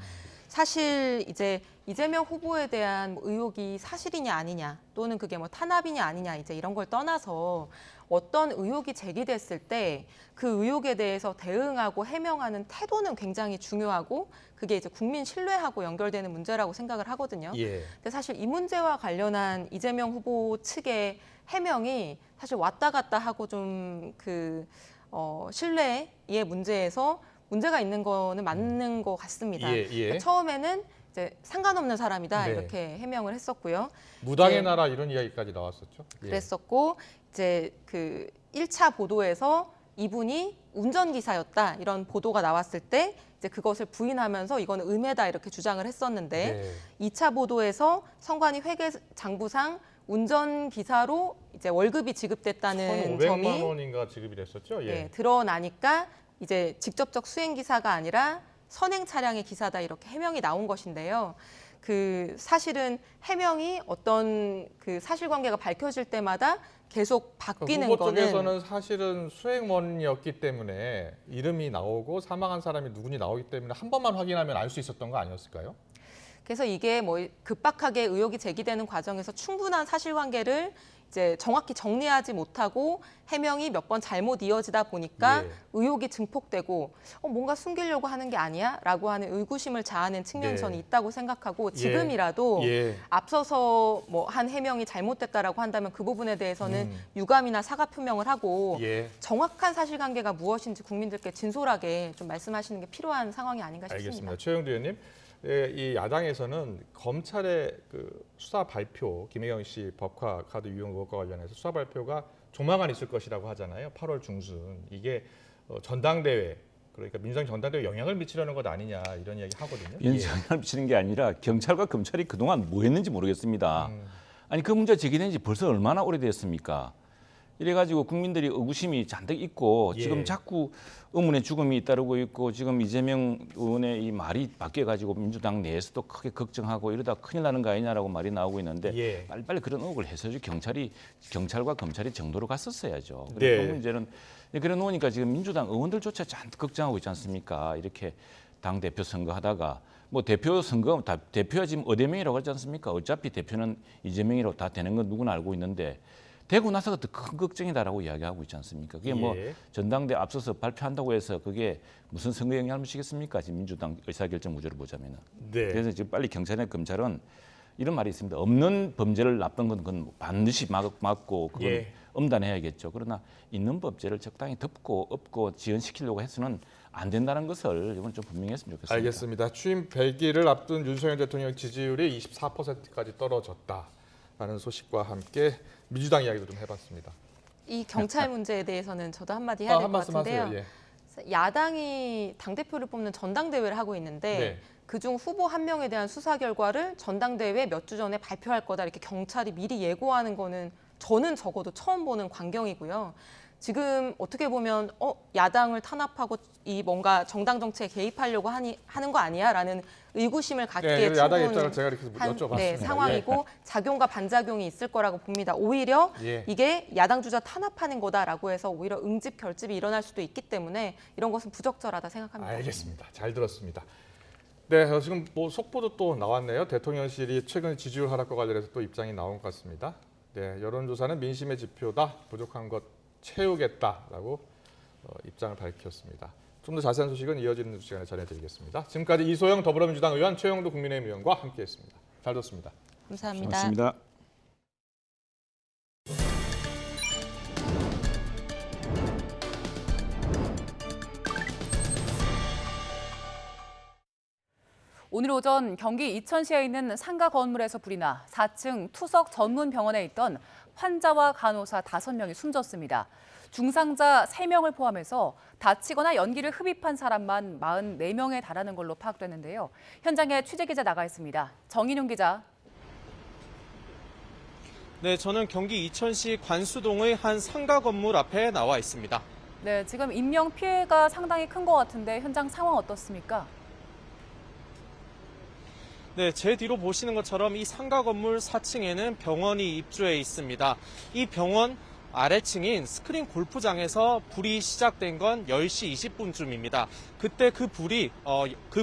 사실 이제 이재명 후보에 대한 뭐 의혹이 사실이냐 아니냐 또는 그게 뭐 탄압이냐 아니냐 이제 이런 걸 떠나서 어떤 의혹이 제기됐을 때 그 의혹에 대해서 대응하고 해명하는 태도는 굉장히 중요하고 그게 이제 국민 신뢰하고 연결되는 문제라고 생각을 하거든요. 근데 사실 이 문제와 관련한 이재명 후보 측의 해명이 사실 왔다 갔다 하고 좀 그 신뢰의 문제에서 문제가 있는 거는 맞는 것 같습니다. 그러니까 처음에는 이제 상관없는 사람이다 이렇게 해명을 했었고요. 무당의 나라 이런 이야기까지 나왔었죠. 그랬었고 이제 그 1차 보도에서 이분이 운전기사였다 이런 보도가 나왔을 때 이제 그것을 부인하면서 이거는 음해다 이렇게 주장을 했었는데 2차 보도에서 선관위 회계장부상 운전기사로 이제 월급이 지급됐다는 1,500만 점이 원인가 지급이 됐었죠. 드러나니까 이제 직접적 수행 기사가 아니라 선행 차량의 기사다 이렇게 해명이 나온 것인데요. 그 사실은 해명이 어떤 그 사실관계가 밝혀질 때마다 계속 바뀌는 후보 거는 쪽에서는 사실은 수행원이었기 때문에 이름이 나오고 사망한 사람이 누군지 나오기 때문에 한 번만 확인하면 알 수 있었던 거 아니었을까요? 그래서 이게 뭐 급박하게 의혹이 제기되는 과정에서 충분한 사실관계를 이제 정확히 정리하지 못하고 해명이 몇 번 잘못 이어지다 보니까 의혹이 증폭되고 뭔가 숨기려고 하는 게 아니야? 라고 하는 의구심을 자아낸 측면이 저는 있다고 생각하고 지금이라도 앞서서 뭐 한 해명이 잘못됐다라고 한다면 그 부분에 대해서는 유감이나 사과 표명을 하고 정확한 사실관계가 무엇인지 국민들께 진솔하게 좀 말씀하시는 게 필요한 상황이 아닌가 싶습니다. 알겠습니다. 최영두 의원님. 이 야당에서는 검찰의 그 수사 발표, 김혜경 씨 법화 카드 유용 의혹과 관련해서 수사 발표가 조만간 있을 것이라고 하잖아요. 8월 중순. 이게 전당대회, 그러니까 민주당 전당대회 영향을 미치려는 것 아니냐 이런 이야기 하거든요. 영향을 미치는 게 아니라 경찰과 검찰이 그동안 뭐 했는지 모르겠습니다. 아니 그 문제 제기된 지 벌써 얼마나 오래됐습니까? 이래가지고 국민들이 의구심이 잔뜩 있고 지금 자꾸 의문의 죽음이 잇따르고 있고 지금 이재명 의원의 이 말이 바뀌어가지고 민주당 내에서도 크게 걱정하고 이러다 큰일 나는 거 아니냐라고 말이 나오고 있는데 빨리빨리 그런 의혹을 해소해서 경찰과 검찰이 정도로 갔었어야죠. 그리고 그 문제는 그래 놓으니까 지금 민주당 의원들조차 잔뜩 걱정하고 있지 않습니까? 이렇게 당 대표 선거 하다가 뭐 대표 선거 대표가 지금 어대명이라고 하지 않습니까? 어차피 대표는 이재명이라고 다 되는 건 누구나 알고 있는데. 되고 나서가 더 큰 걱정이다라고 이야기하고 있지 않습니까? 그게 뭐 전당대회 앞서서 발표한다고 해서 그게 무슨 선거 영향을 미치겠습니까? 지금 민주당 의사결정 구조를 보자면은. 그래서 지금 빨리 경찰이나 검찰은 이런 말이 있습니다. 없는 범죄를 나쁜 건 그건 반드시 막고 그건 엄단해야겠죠. 그러나 있는 범죄를 적당히 덮고 엎고 지연시키려고 해서는 안 된다는 것을 이건 좀 분명히 했으면 좋겠습니다. 알겠습니다. 취임 100일을 앞둔 윤석열 대통령 지지율이 24%까지 떨어졌다라는 소식과 함께 민주당 이야기도 좀 해봤습니다. 이 경찰 문제에 대해서는 저도 한마디 해야 될 것 같은데요. 야당이 당대표를 뽑는 전당대회를 하고 있는데 그중 후보 한 명에 대한 수사 결과를 전당대회 몇 주 전에 발표할 거다 이렇게 경찰이 미리 예고하는 거는 저는 적어도 처음 보는 광경이고요. 지금 어떻게 보면 야당을 탄압하고 이 뭔가 정당 정치에 개입하려고 하는 거 아니야라는 의구심을 갖기에 야당 입장을 제가 이렇게 여쭤봤습니다. 상황이고 작용과 반작용이 있을 거라고 봅니다. 오히려 이게 야당 주자 탄압하는 거다라고 해서 오히려 응집 결집이 일어날 수도 있기 때문에 이런 것은 부적절하다 생각합니다. 알겠습니다. 잘 들었습니다. 네, 지금 뭐 속보도 또 나왔네요. 대통령실이 최근 지지율 하락과 관련해서 또 입장이 나온 것 같습니다. 네, 여론조사는 민심의 지표다. 부족한 것 채우겠다라고 입장을 밝혔습니다. 좀 더 자세한 소식은 이어지는 뉴스 시간에 전해드리겠습니다. 지금까지 이소영 더불어민주당 의원, 최영두 국민의힘 의원과 함께했습니다. 잘 들었습니다. 감사합니다. 고맙습니다. 오늘 오전 경기 이천시에 있는 상가 건물에서 불이 나 4층 투석 전문 병원에 있던 환자와 간호사 5명이 숨졌습니다. 중상자 3명을 포함해서 다치거나 연기를 흡입한 사람만 44명에 달하는 걸로 파악됐는데요. 현장에 취재기자 나가 있습니다. 정인용 기자. 네, 저는 경기 이천시 관수동의 한 상가 건물 앞에 나와 있습니다. 네, 지금 인명 피해가 상당히 큰 것 같은데 현장 상황 어떻습니까? 네, 제 뒤로 보시는 것처럼 이 상가 건물 4층에는 병원이 입주해 있습니다. 이 병원 아래층인 스크린 골프장에서 불이 시작된 건 10시 20분쯤입니다. 그때 그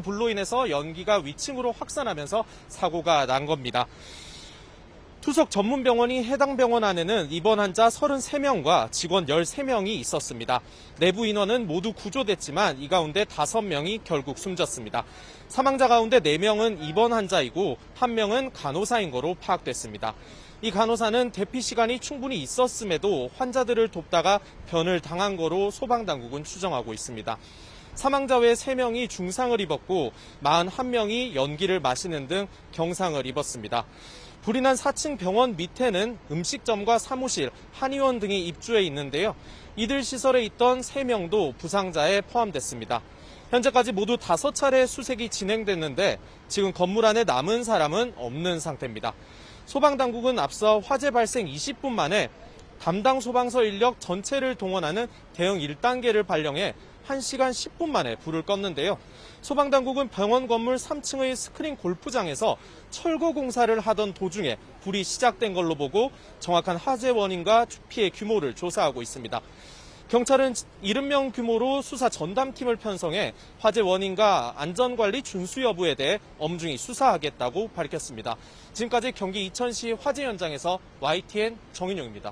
불로 인해서 연기가 위층으로 확산하면서 사고가 난 겁니다. 투석 전문병원이 해당 병원 안에는 입원 환자 33명과 직원 13명이 있었습니다. 내부 인원은 모두 구조됐지만 이 가운데 5명이 결국 숨졌습니다. 사망자 가운데 4명은 입원 환자이고 1명은 간호사인 거로 파악됐습니다. 이 간호사는 대피 시간이 충분히 있었음에도 환자들을 돕다가 변을 당한 거로 소방당국은 추정하고 있습니다. 사망자 외 3명이 중상을 입었고 41명이 연기를 마시는 등 경상을 입었습니다. 불이 난 4층 병원 밑에는 음식점과 사무실, 한의원 등이 입주해 있는데요. 이들 시설에 있던 3명도 부상자에 포함됐습니다. 현재까지 모두 5차례 수색이 진행됐는데 지금 건물 안에 남은 사람은 없는 상태입니다. 소방당국은 앞서 화재 발생 20분 만에 담당 소방서 인력 전체를 동원하는 대응 1단계를 발령해 1시간 10분 만에 불을 껐는데요. 소방당국은 병원 건물 3층의 스크린 골프장에서 철거 공사를 하던 도중에 불이 시작된 걸로 보고 정확한 화재 원인과 피해 규모를 조사하고 있습니다. 경찰은 70명 규모로 수사 전담팀을 편성해 화재 원인과 안전관리 준수 여부에 대해 엄중히 수사하겠다고 밝혔습니다. 지금까지 경기 이천시 화재 현장에서 YTN 정인용입니다.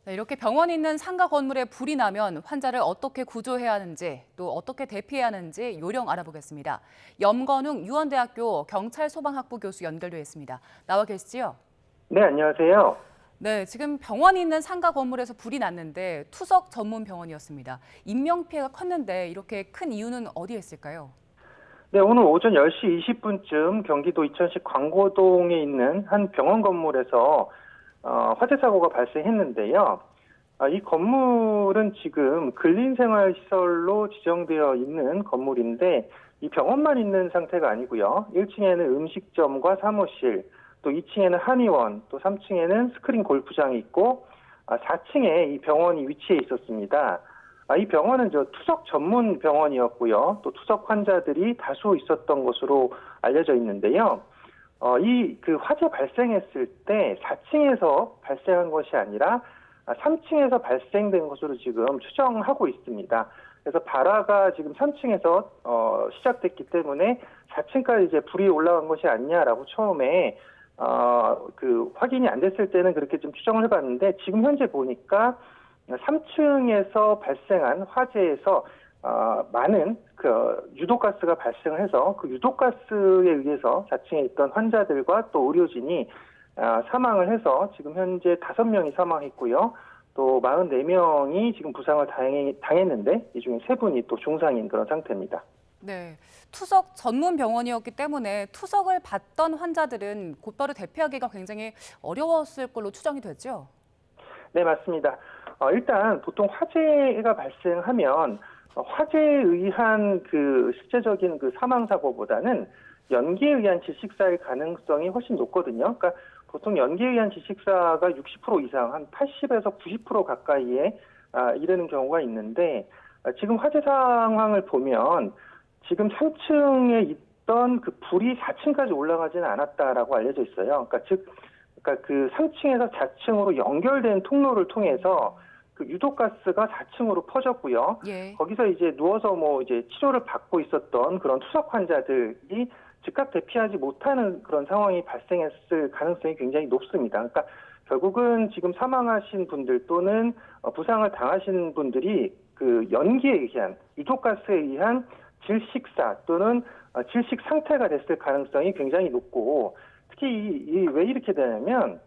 네, 이렇게 병원이 있는 상가 건물에 불이 나면 환자를 어떻게 구조해야 하는지 또 어떻게 대피해야 하는지 요령 알아보겠습니다. 염건웅 유원대학교 경찰소방학부 교수 연결돼 있습니다. 나와 계시지요? 네, 안녕하세요. 네, 지금 병원이 있는 상가 건물에서 불이 났는데 투석 전문 병원이었습니다. 인명피해가 컸는데 이렇게 큰 이유는 어디에 있을까요? 네, 오늘 오전 10시 20분쯤 경기도 이천시 광고동에 있는 한 병원 건물에서 화재 사고가 발생했는데요. 이 건물은 지금 근린생활시설로 지정되어 있는 건물인데 이 병원만 있는 상태가 아니고요. 1층에는 음식점과 사무실, 또 2층에는 한의원, 또 3층에는 스크린 골프장이 있고 4층에 이 병원이 위치해 있었습니다. 이 병원은 투석 전문 병원이었고요. 또 투석 환자들이 다수 있었던 것으로 알려져 있는데요. 이 화재 발생했을 때 4층에서 발생한 것이 아니라 3층에서 발생된 것으로 지금 추정하고 있습니다. 그래서 발화가 지금 3층에서 시작됐기 때문에 4층까지 이제 불이 올라간 것이 아니냐라고 처음에 확인이 안 됐을 때는 그렇게 좀 추정을 해봤는데 지금 현재 보니까 3층에서 발생한 화재에서 많은 유독가스가 발생해서 그 유독가스에 의해서 4층에 있던 환자들과 또 의료진이 사망을 해서 지금 현재 5명이 사망했고요. 또 44명이 지금 부상을 당했는데 이 중에 3분이 또 중상인 그런 상태입니다. 네, 투석 전문 병원이었기 때문에 투석을 받던 환자들은 곧바로 대피하기가 굉장히 어려웠을 걸로 추정이 되죠? 네, 맞습니다. 일단 보통 화재가 발생하면 화재에 의한 실제적인 사망 사고보다는 연기에 의한 질식사의 가능성이 훨씬 높거든요. 그러니까 보통 연기에 의한 질식사가 60% 이상, 한 80에서 90% 가까이에 이르는 경우가 있는데 지금 화재 상황을 보면 지금 3층에 있던 불이 4층까지 올라가지는 않았다라고 알려져 있어요. 그러니까 3층에서 4층으로 연결된 통로를 통해서 유독가스가 4층으로 퍼졌고요. 예. 거기서 이제 누워서 치료를 받고 있었던 그런 투석 환자들이 즉각 대피하지 못하는 그런 상황이 발생했을 가능성이 굉장히 높습니다. 그러니까 결국은 지금 사망하신 분들 또는 부상을 당하신 분들이 그 연기에 의한 유독가스에 의한 질식사 또는 질식 상태가 됐을 가능성이 굉장히 높고 특히 왜 이렇게 되냐면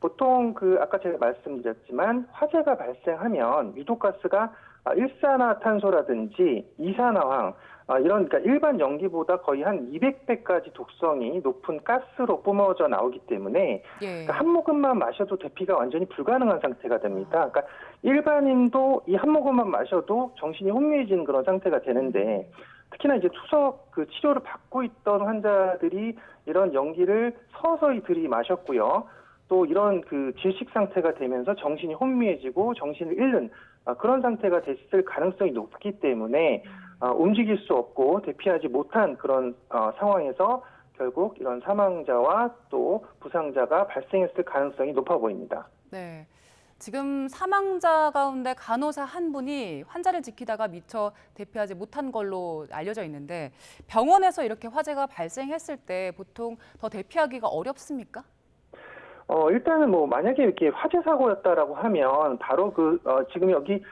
보통 그 아까 제가 말씀드렸지만 화재가 발생하면 유독가스가 일산화탄소라든지 이산화황 이런 그러니까 일반 연기보다 거의 한 200배까지 독성이 높은 가스로 뿜어져 나오기 때문에 그러니까 한 모금만 마셔도 대피가 완전히 불가능한 상태가 됩니다. 그러니까 일반인도 이 한 모금만 마셔도 정신이 혼미해지는 그런 상태가 되는데 특히나 이제 투석 그 치료를 받고 있던 환자들이 이런 연기를 서서히 들이마셨고요. 또 이런 그 질식 상태가 되면서 정신이 혼미해지고 정신을 잃는 그런 상태가 됐을 가능성이 높기 때문에 움직일 수 없고 대피하지 못한 그런 상황에서 결국 이런 사망자와 또 부상자가 발생했을 가능성이 높아 보입니다. 네. 지금 사망자 가운데 간호사 한 분이 환자를 지키다가 미처 대피하지 못한 걸로 알려져 있는데 병원에서 이렇게 화재가 발생했을 때 보통 더 대피하기가 어렵습니까? 일단은 뭐 만약에 이렇게 화재 사고였다라고 하면 바로 지금 여기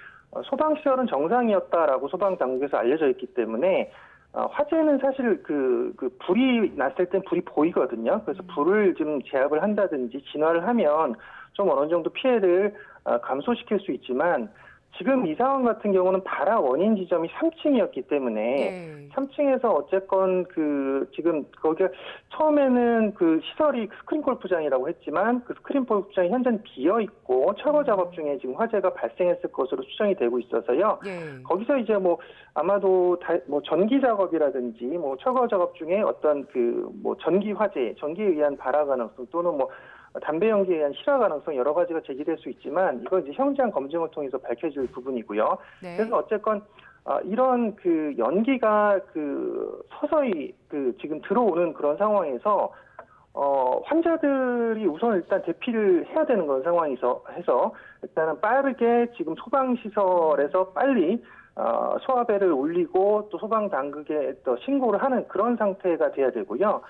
소방 시설은 정상이었다라고 소방 당국에서 알려져 있기 때문에 화재는 사실 그 불이 났을 땐 불이 보이거든요. 그래서 불을 좀 제압을 한다든지 진화를 하면 좀 어느 정도 피해를 감소시킬 수 있지만 지금 이 상황 같은 경우는 발화 원인 지점이 3층이었기 때문에 3층에서 어쨌건 지금 거기가 처음에는 그 시설이 스크린 골프장이라고 했지만 그 스크린 골프장이 현재는 비어 있고 철거 작업 중에 지금 화재가 발생했을 것으로 추정이 되고 있어서요. 거기서 이제 뭐 아마도 뭐 전기 작업이라든지 뭐 철거 작업 중에 어떤 뭐 전기 화재, 전기에 의한 발화 가능성 또는 뭐 담배 연기에 의한 실화 가능성 여러 가지가 제기될 수 있지만 이건 이제 현장 검증을 통해서 밝혀질 부분이고요. 그래서 어쨌건 이런 그 연기가 서서히 지금 들어오는 그런 상황에서 환자들이 우선 일단 대피를 해야 되는 그런 상황에서 해서 일단은 빠르게 지금 소방 시설에서 빨리 소화배를 올리고 또 소방 당국에 또 신고를 하는 그런 상태가 돼야 되고요.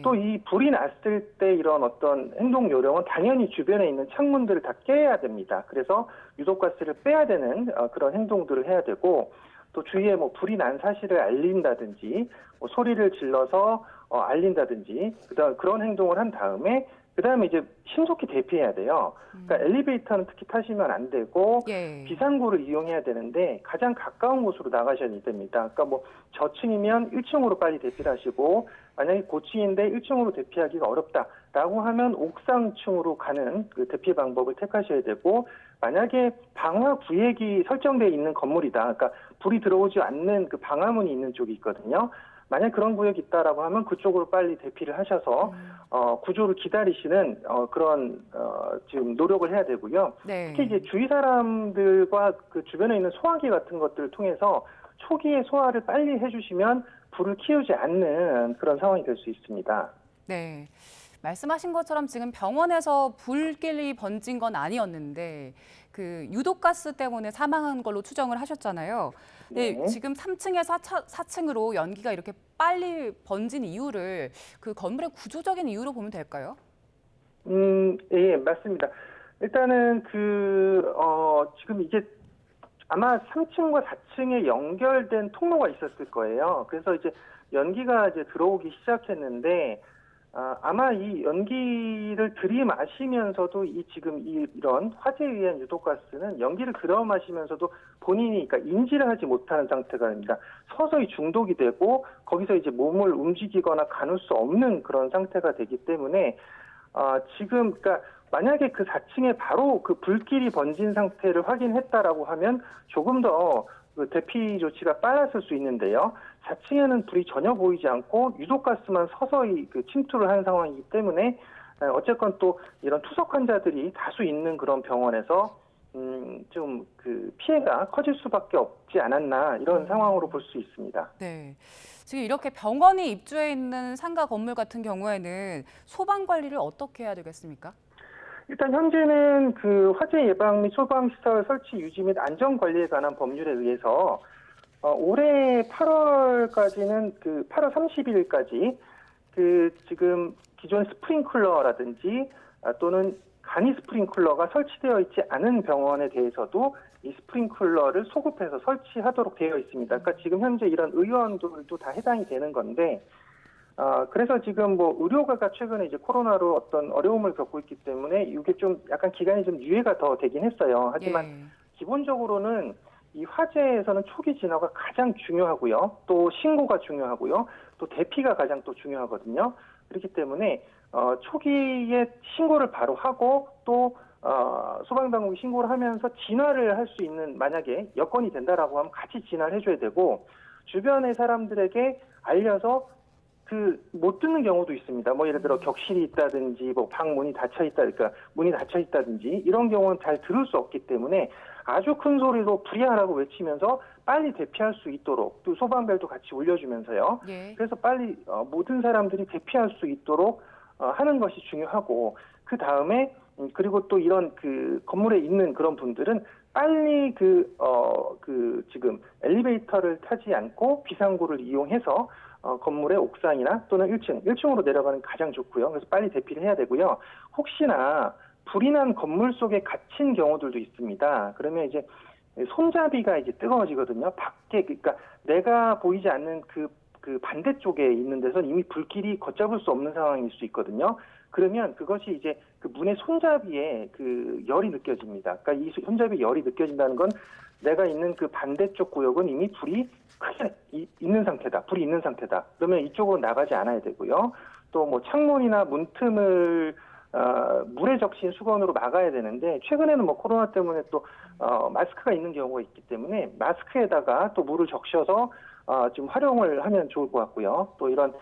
또 이 불이 났을 때 이런 어떤 행동 요령은 당연히 주변에 있는 창문들을 다 깨야 됩니다. 그래서 유독가스를 빼야 되는 그런 행동들을 해야 되고 또 주위에 뭐 불이 난 사실을 알린다든지 뭐 소리를 질러서 알린다든지 그런 행동을 한 다음에 그다음에 이제 신속히 대피해야 돼요. 그러니까 엘리베이터는 특히 타시면 안 되고 비상구를 이용해야 되는데 가장 가까운 곳으로 나가셔야 됩니다. 그러니까 뭐 저층이면 1층으로 빨리 대피를 하시고 만약에 고층인데 1층으로 대피하기가 어렵다라고 하면 옥상층으로 가는 그 대피 방법을 택하셔야 되고 만약에 방화 구획이 설정되어 있는 건물이다. 그러니까 불이 들어오지 않는 그 방화문이 있는 쪽이 있거든요. 만약 그런 구역이 있다라고 하면 그쪽으로 빨리 대피를 하셔서 구조를 기다리시는 그런 지금 노력을 해야 되고요. 특히 이제 주위 사람들과 그 주변에 있는 소화기 같은 것들을 통해서 초기에 소화를 빨리 해주시면 불을 키우지 않는 그런 상황이 될 수 있습니다. 네. 말씀하신 것처럼 지금 병원에서 불길이 번진 건 아니었는데 그 유독가스 때문에 사망한 걸로 추정을 하셨잖아요. 네. 지금 3층에서 4층으로 연기가 이렇게 빨리 번진 이유를 그 건물의 구조적인 이유로 보면 될까요? 예, 맞습니다. 일단은 지금 이게 아마 3층과 4층에 연결된 통로가 있었을 거예요. 그래서 이제 연기가 이제 들어오기 시작했는데 아마 이 연기를 들이마시면서도 지금 이런 화재에 의한 유독가스는 연기를 들어마시면서도 본인이 그러니까 인지를 하지 못하는 상태가 됩니다. 서서히 중독이 되고 거기서 이제 몸을 움직이거나 가눌 수 없는 그런 상태가 되기 때문에 지금 그러니까 만약에 그 4층에 바로 그 불길이 번진 상태를 확인했다라고 하면 조금 더 그 대피 조치가 빨랐을 수 있는데요. 4층에는 불이 전혀 보이지 않고 유독가스만 서서히 침투를 하는 상황이기 때문에 어쨌건 또 이런 투석 환자들이 다수 있는 그런 병원에서 좀 그 피해가 커질 수밖에 없지 않았나 이런 상황으로 볼 수 있습니다. 네. 지금 이렇게 병원이 입주해 있는 상가 건물 같은 경우에는 소방 관리를 어떻게 해야 되겠습니까? 일단 현재는 그 화재 예방 및 소방시설 설치 유지 및 안전 관리에 관한 법률에 의해서 올해 8월까지는 8월 30일까지 지금 기존 스프링클러라든지 또는 간이 스프링클러가 설치되어 있지 않은 병원에 대해서도 이 스프링클러를 소급해서 설치하도록 되어 있습니다. 그러니까 지금 현재 이런 의원들도 다 해당이 되는 건데, 그래서 지금 뭐 의료가가 최근에 이제 코로나로 어떤 어려움을 겪고 있기 때문에 이게 좀 약간 기간이 좀 유예가 더 되긴 했어요. 하지만 기본적으로는 이 화재에서는 초기 진화가 가장 중요하고요. 또 신고가 중요하고요. 또 대피가 가장 또 중요하거든요. 그렇기 때문에 초기에 신고를 바로 하고 또 소방당국이 신고를 하면서 진화를 할 수 있는, 만약에 여건이 된다라고 하면 같이 진화를 해줘야 되고, 주변의 사람들에게 알려서 못 듣는 경우도 있습니다. 뭐 예를 들어 격실이 있다든지 뭐 방 문이 닫혀 있다, 그러니까 문이 닫혀 있다든지 이런 경우는 잘 들을 수 없기 때문에 아주 큰 소리로 불이하라고 외치면서 빨리 대피할 수 있도록, 또 소방벨도 같이 울려주면서요. 그래서 빨리 모든 사람들이 대피할 수 있도록 하는 것이 중요하고, 그 다음에 그리고 또 이런 건물에 있는 그런 분들은 빨리 지금 엘리베이터를 타지 않고 비상구를 이용해서 건물의 옥상이나 또는 1층으로 내려가는 게 가장 좋고요. 그래서 빨리 대피를 해야 되고요. 혹시나 불이 난 건물 속에 갇힌 경우들도 있습니다. 그러면 이제 손잡이가 이제 뜨거워지거든요. 밖에, 그러니까 내가 보이지 않는 그 반대쪽에 있는 데선 이미 불길이 걷잡을 수 없는 상황일 수 있거든요. 그러면 그것이 이제 그 문의 손잡이에 열이 느껴집니다. 그러니까 이 손잡이 열이 느껴진다는 건 내가 있는 그 반대쪽 구역은 이미 불이 크게 있는 상태다. 불이 있는 상태다. 그러면 이쪽으로 나가지 않아야 되고요. 또 뭐 창문이나 문틈을 물에 적신 수건으로 막아야 되는데, 최근에는 뭐 코로나 때문에 또 마스크가 있는 경우가 있기 때문에 마스크에다가 또 물을 적셔서 좀 활용을 하면 좋을 것 같고요. 또 이런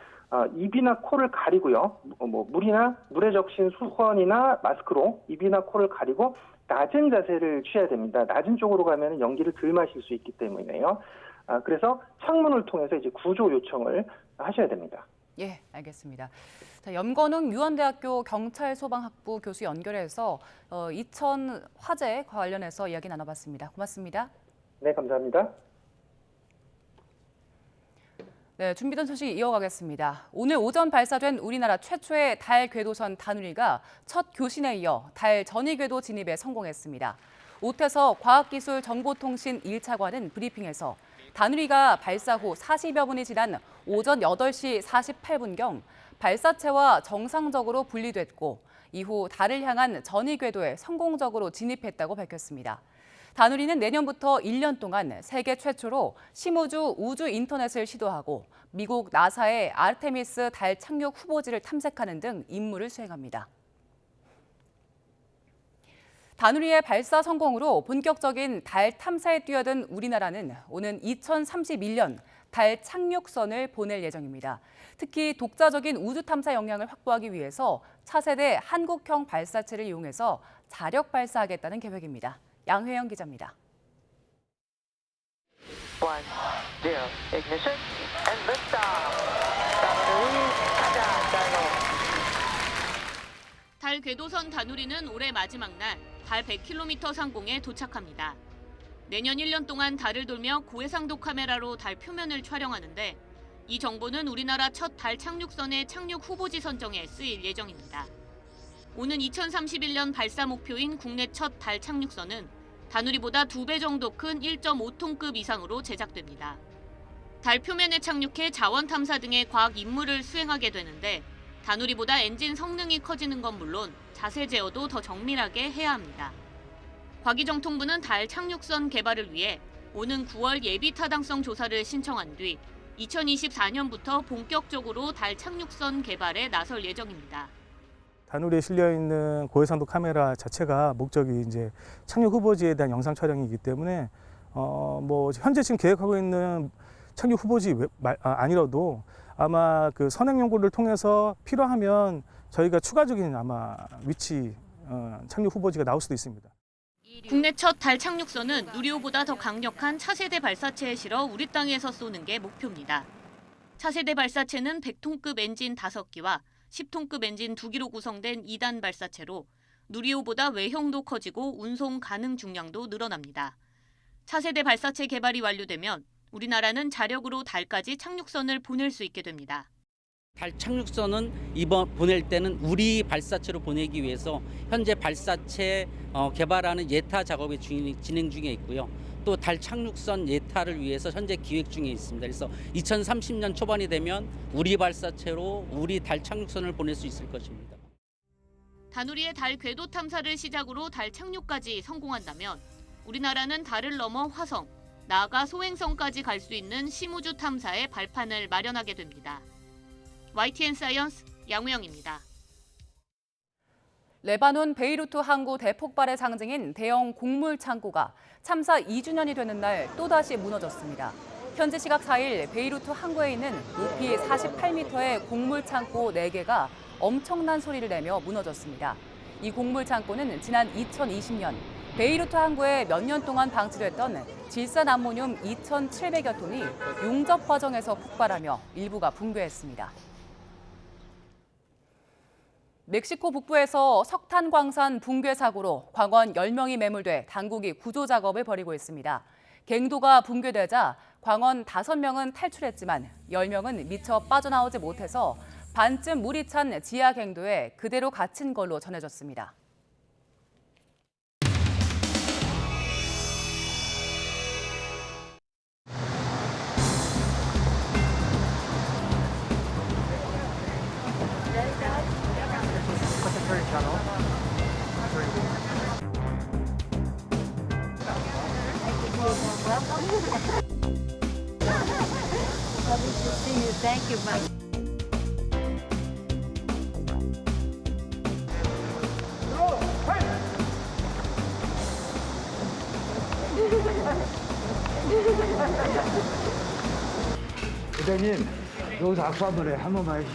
입이나 코를 가리고요. 뭐 물에 적신 수건이나 마스크로 입이나 코를 가리고 낮은 자세를 취해야 됩니다. 낮은 쪽으로 가면 연기를 덜 마실 수 있기 때문이에요. 그래서 창문을 통해서 이제 구조 요청을 하셔야 됩니다. 예, 알겠습니다. 자, 염건웅 유원대학교 경찰소방학부 교수 연결해서 이천 화재 관련해서 이야기 나눠봤습니다. 고맙습니다. 네, 감사합니다. 네, 준비된 소식 이어가겠습니다. 오늘 오전 발사된 우리나라 최초의 달 궤도선 다누리가 첫 교신에 이어 달 전위 궤도 진입에 성공했습니다. 오태석 과학기술정보통신 1차관은 브리핑에서 다누리가 발사 후 40여 분이 지난 오전 8시 48분경 발사체와 정상적으로 분리됐고, 이후 달을 향한 전위 궤도에 성공적으로 진입했다고 밝혔습니다. 다누리는 내년부터 1년 동안 세계 최초로 심우주 우주 인터넷을 시도하고 미국 나사의 아르테미스 달 착륙 후보지를 탐색하는 등 임무를 수행합니다. 다누리의 발사 성공으로 본격적인 달 탐사에 뛰어든 우리나라는 오는 2031년 달 착륙선을 보낼 예정입니다. 특히 독자적인 우주 탐사 역량을 확보하기 위해서 차세대 한국형 발사체를 이용해서 자력 발사하겠다는 계획입니다. 양회영 기자입니다. 1, 0, ignition, and liftoff. 다누리 가자, 다이노. 달 궤도선 다누리는 올해 마지막 날 달 100km 상공에 도착합니다. 내년 1년 동안 달을 돌며 고해상도 카메라로 달 표면을 촬영하는데, 이 정보는 우리나라 첫 달 착륙선의 착륙 후보지 선정에 쓰일 예정입니다. 오는 2031년 발사 목표인 국내 첫 달 착륙선은 다누리보다 2배 정도 큰 1.5톤급 이상으로 제작됩니다. 달 표면에 착륙해 자원 탐사 등의 과학 임무를 수행하게 되는데, 다누리보다 엔진 성능이 커지는 건 물론 자세 제어도 더 정밀하게 해야 합니다. 과기정통부는 달 착륙선 개발을 위해 오는 9월 예비 타당성 조사를 신청한 뒤 2024년부터 본격적으로 달 착륙선 개발에 나설 예정입니다. 다누리에 실려 있는 고해상도 카메라 자체가 목적이 이제 착륙 후보지에 대한 영상 촬영이기 때문에 뭐 현재 지금 계획하고 있는 착륙 후보지 아니라도 아마 그 선행 연구를 통해서 필요하면 저희가 추가적인 아마 위치 착륙 후보지가 나올 수도 있습니다. 국내 첫 달 착륙선은 누리호보다 더 강력한 차세대 발사체에 실어 우리 땅에서 쏘는 게 목표입니다. 차세대 발사체는 100톤급 엔진 5기와 10톤급 엔진 2기로 구성된 2단 발사체로 누리호보다 외형도 커지고 운송 가능 중량도 늘어납니다. 차세대 발사체 개발이 완료되면 우리나라는 자력으로 달까지 착륙선을 보낼 수 있게 됩니다. 달 착륙선은 이번 보낼 때는 우리 발사체로 보내기 위해서 현재 발사체 개발하는 예타 작업이 진행 중에 있고요. 또 달 착륙선 예타를 위해서 현재 기획 중에 있습니다. 그래서 2030년 초반이 되면 우리 발사체로 우리 달 착륙선을 보낼 수 있을 것입니다. 다누리의 달 궤도 탐사를 시작으로 달 착륙까지 성공한다면 우리나라는 달을 넘어 화성, 나아가 소행성까지 갈 수 있는 심우주 탐사의 발판을 마련하게 됩니다. YTN 사이언스 양우영입니다. 레바논 베이루트 항구 대폭발의 상징인 대형 곡물 창고가 참사 2주년이 되는 날 또다시 무너졌습니다. 현지 시각 4일 베이루트 항구에 있는 높이 48m의 곡물 창고 4개가 엄청난 소리를 내며 무너졌습니다. 이 곡물 창고는 지난 2020년 베이루트 항구에 몇 년 동안 방치됐던 질산 암모늄 2,700여 톤이 용접 과정에서 폭발하며 일부가 붕괴했습니다. 멕시코 북부에서 석탄 광산 붕괴 사고로 광원 10명이 매몰돼 당국이 구조 작업을 벌이고 있습니다. 갱도가 붕괴되자 광원 5명은 탈출했지만 10명은 미처 빠져나오지 못해서 반쯤 물이 찬 지하 갱도에 그대로 갇힌 걸로 전해졌습니다. 부장님, 여기서 악수 한번 해. 한 번만 해.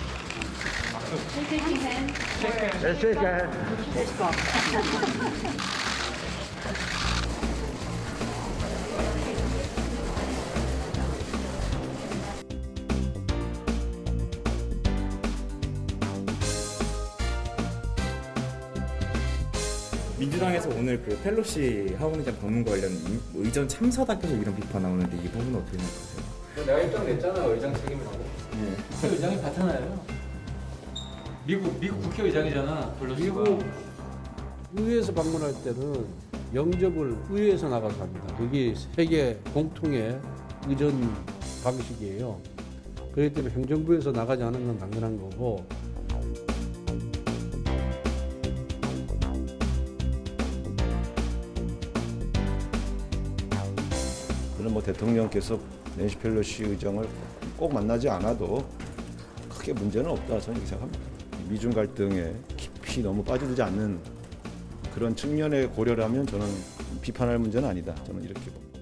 민주당에서 오늘 그 펠로시 하원의장 방문 관련 의전 참사다 계속 이런 비판 나오는데 이 부분은 어떻게 생각하세요? 내가 입장 냈잖아. 의장 책임을 하고. 네. 국회의장이 받잖아요. 미국 국회의장이잖아. 미국 의회에서 방문할 때는 영접을 의회에서 나가서 합니다. 그게 세계 공통의 의전 방식이에요. 그렇기 때문에 행정부에서 나가지 않은 건 당연한 거고. 저는 뭐 대통령께서 낸시 펠로시 의장을 꼭 만나지 않아도 크게 문제는 없다 저는 이렇게 생각합니다. 미중 갈등에 깊이 너무 빠져들지 않는 그런 측면의 고려를 하면 저는 비판할 문제는 아니다. 저는 이렇게 봅니다.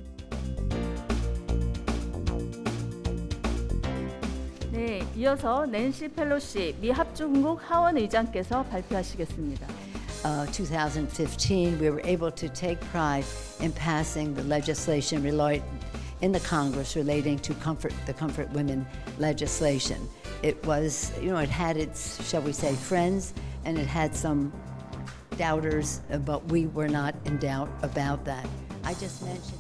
네, 이어서 낸시 펠로시 미 합중국 하원 의장께서 발표하시겠습니다. 2015, we were able to take pride in passing the legislation in the Congress relating to the Comfort Women legislation. It was, it had its, shall we say, friends, and it had some doubters, but we were not in doubt about that. I just mentioned.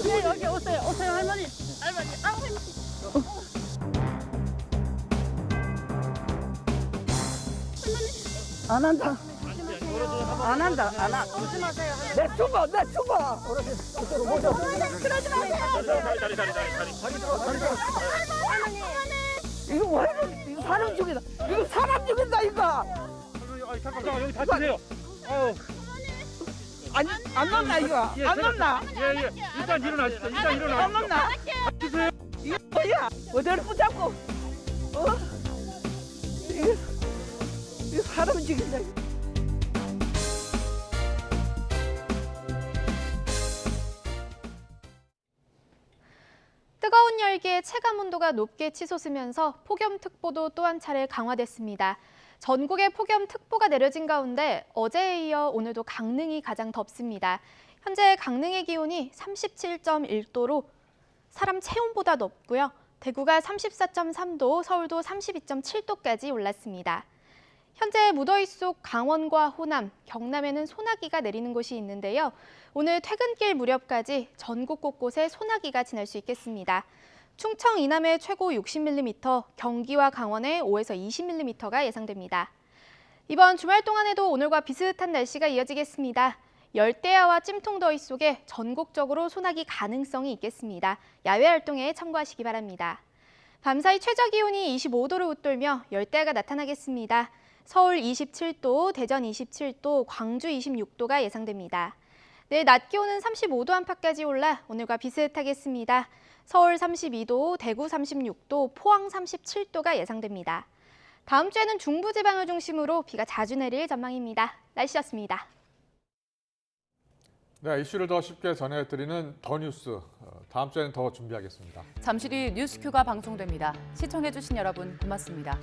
네, 여기 오세요, 할머니. 안 한다. 안 한다. 안 한. 내 줘봐. 그러지 마세요. 이거 왜 이거 사람 죽이다. 이거 사람 죽인다 이거. 잠깐 여기 다치세요. 아니 안 넣나 이거? 안 넣나? 예. 일단 일어나시죠. 안 넣나? 다치세요. 이거 뭐야? 어디를 붙잡고? 이거 사람 죽인다. 뜨거운 열기에 체감 온도가 높게 치솟으면서 폭염특보도 또 한 차례 강화됐습니다. 전국에 폭염특보가 내려진 가운데 어제에 이어 오늘도 강릉이 가장 덥습니다. 현재 강릉의 기온이 37.1도로 사람 체온보다 높고요. 대구가 34.3도, 서울도 32.7도까지 올랐습니다. 현재 무더위 속 강원과 호남, 경남에는 소나기가 내리는 곳이 있는데요. 오늘 퇴근길 무렵까지 전국 곳곳에 소나기가 지날 수 있겠습니다. 충청 이남에 최고 60mm, 경기와 강원에 5에서 20mm가 예상됩니다. 이번 주말 동안에도 오늘과 비슷한 날씨가 이어지겠습니다. 열대야와 찜통더위 속에 전국적으로 소나기 가능성이 있겠습니다. 야외 활동에 참고하시기 바랍니다. 밤사이 최저기온이 25도를 웃돌며 열대야가 나타나겠습니다. 서울 27도, 대전 27도, 광주 26도가 예상됩니다. 내일 낮 기온은 35도 안팎까지 올라 오늘과 비슷하겠습니다. 서울 32도, 대구 36도, 포항 37도가 예상됩니다. 다음 주에는 중부지방을 중심으로 비가 자주 내릴 전망입니다. 날씨였습니다. 네, 이슈를 더 쉽게 전해드리는 더 뉴스. 다음 주에는 더 준비하겠습니다. 잠시 뒤 뉴스큐가 방송됩니다. 시청해주신 여러분 고맙습니다.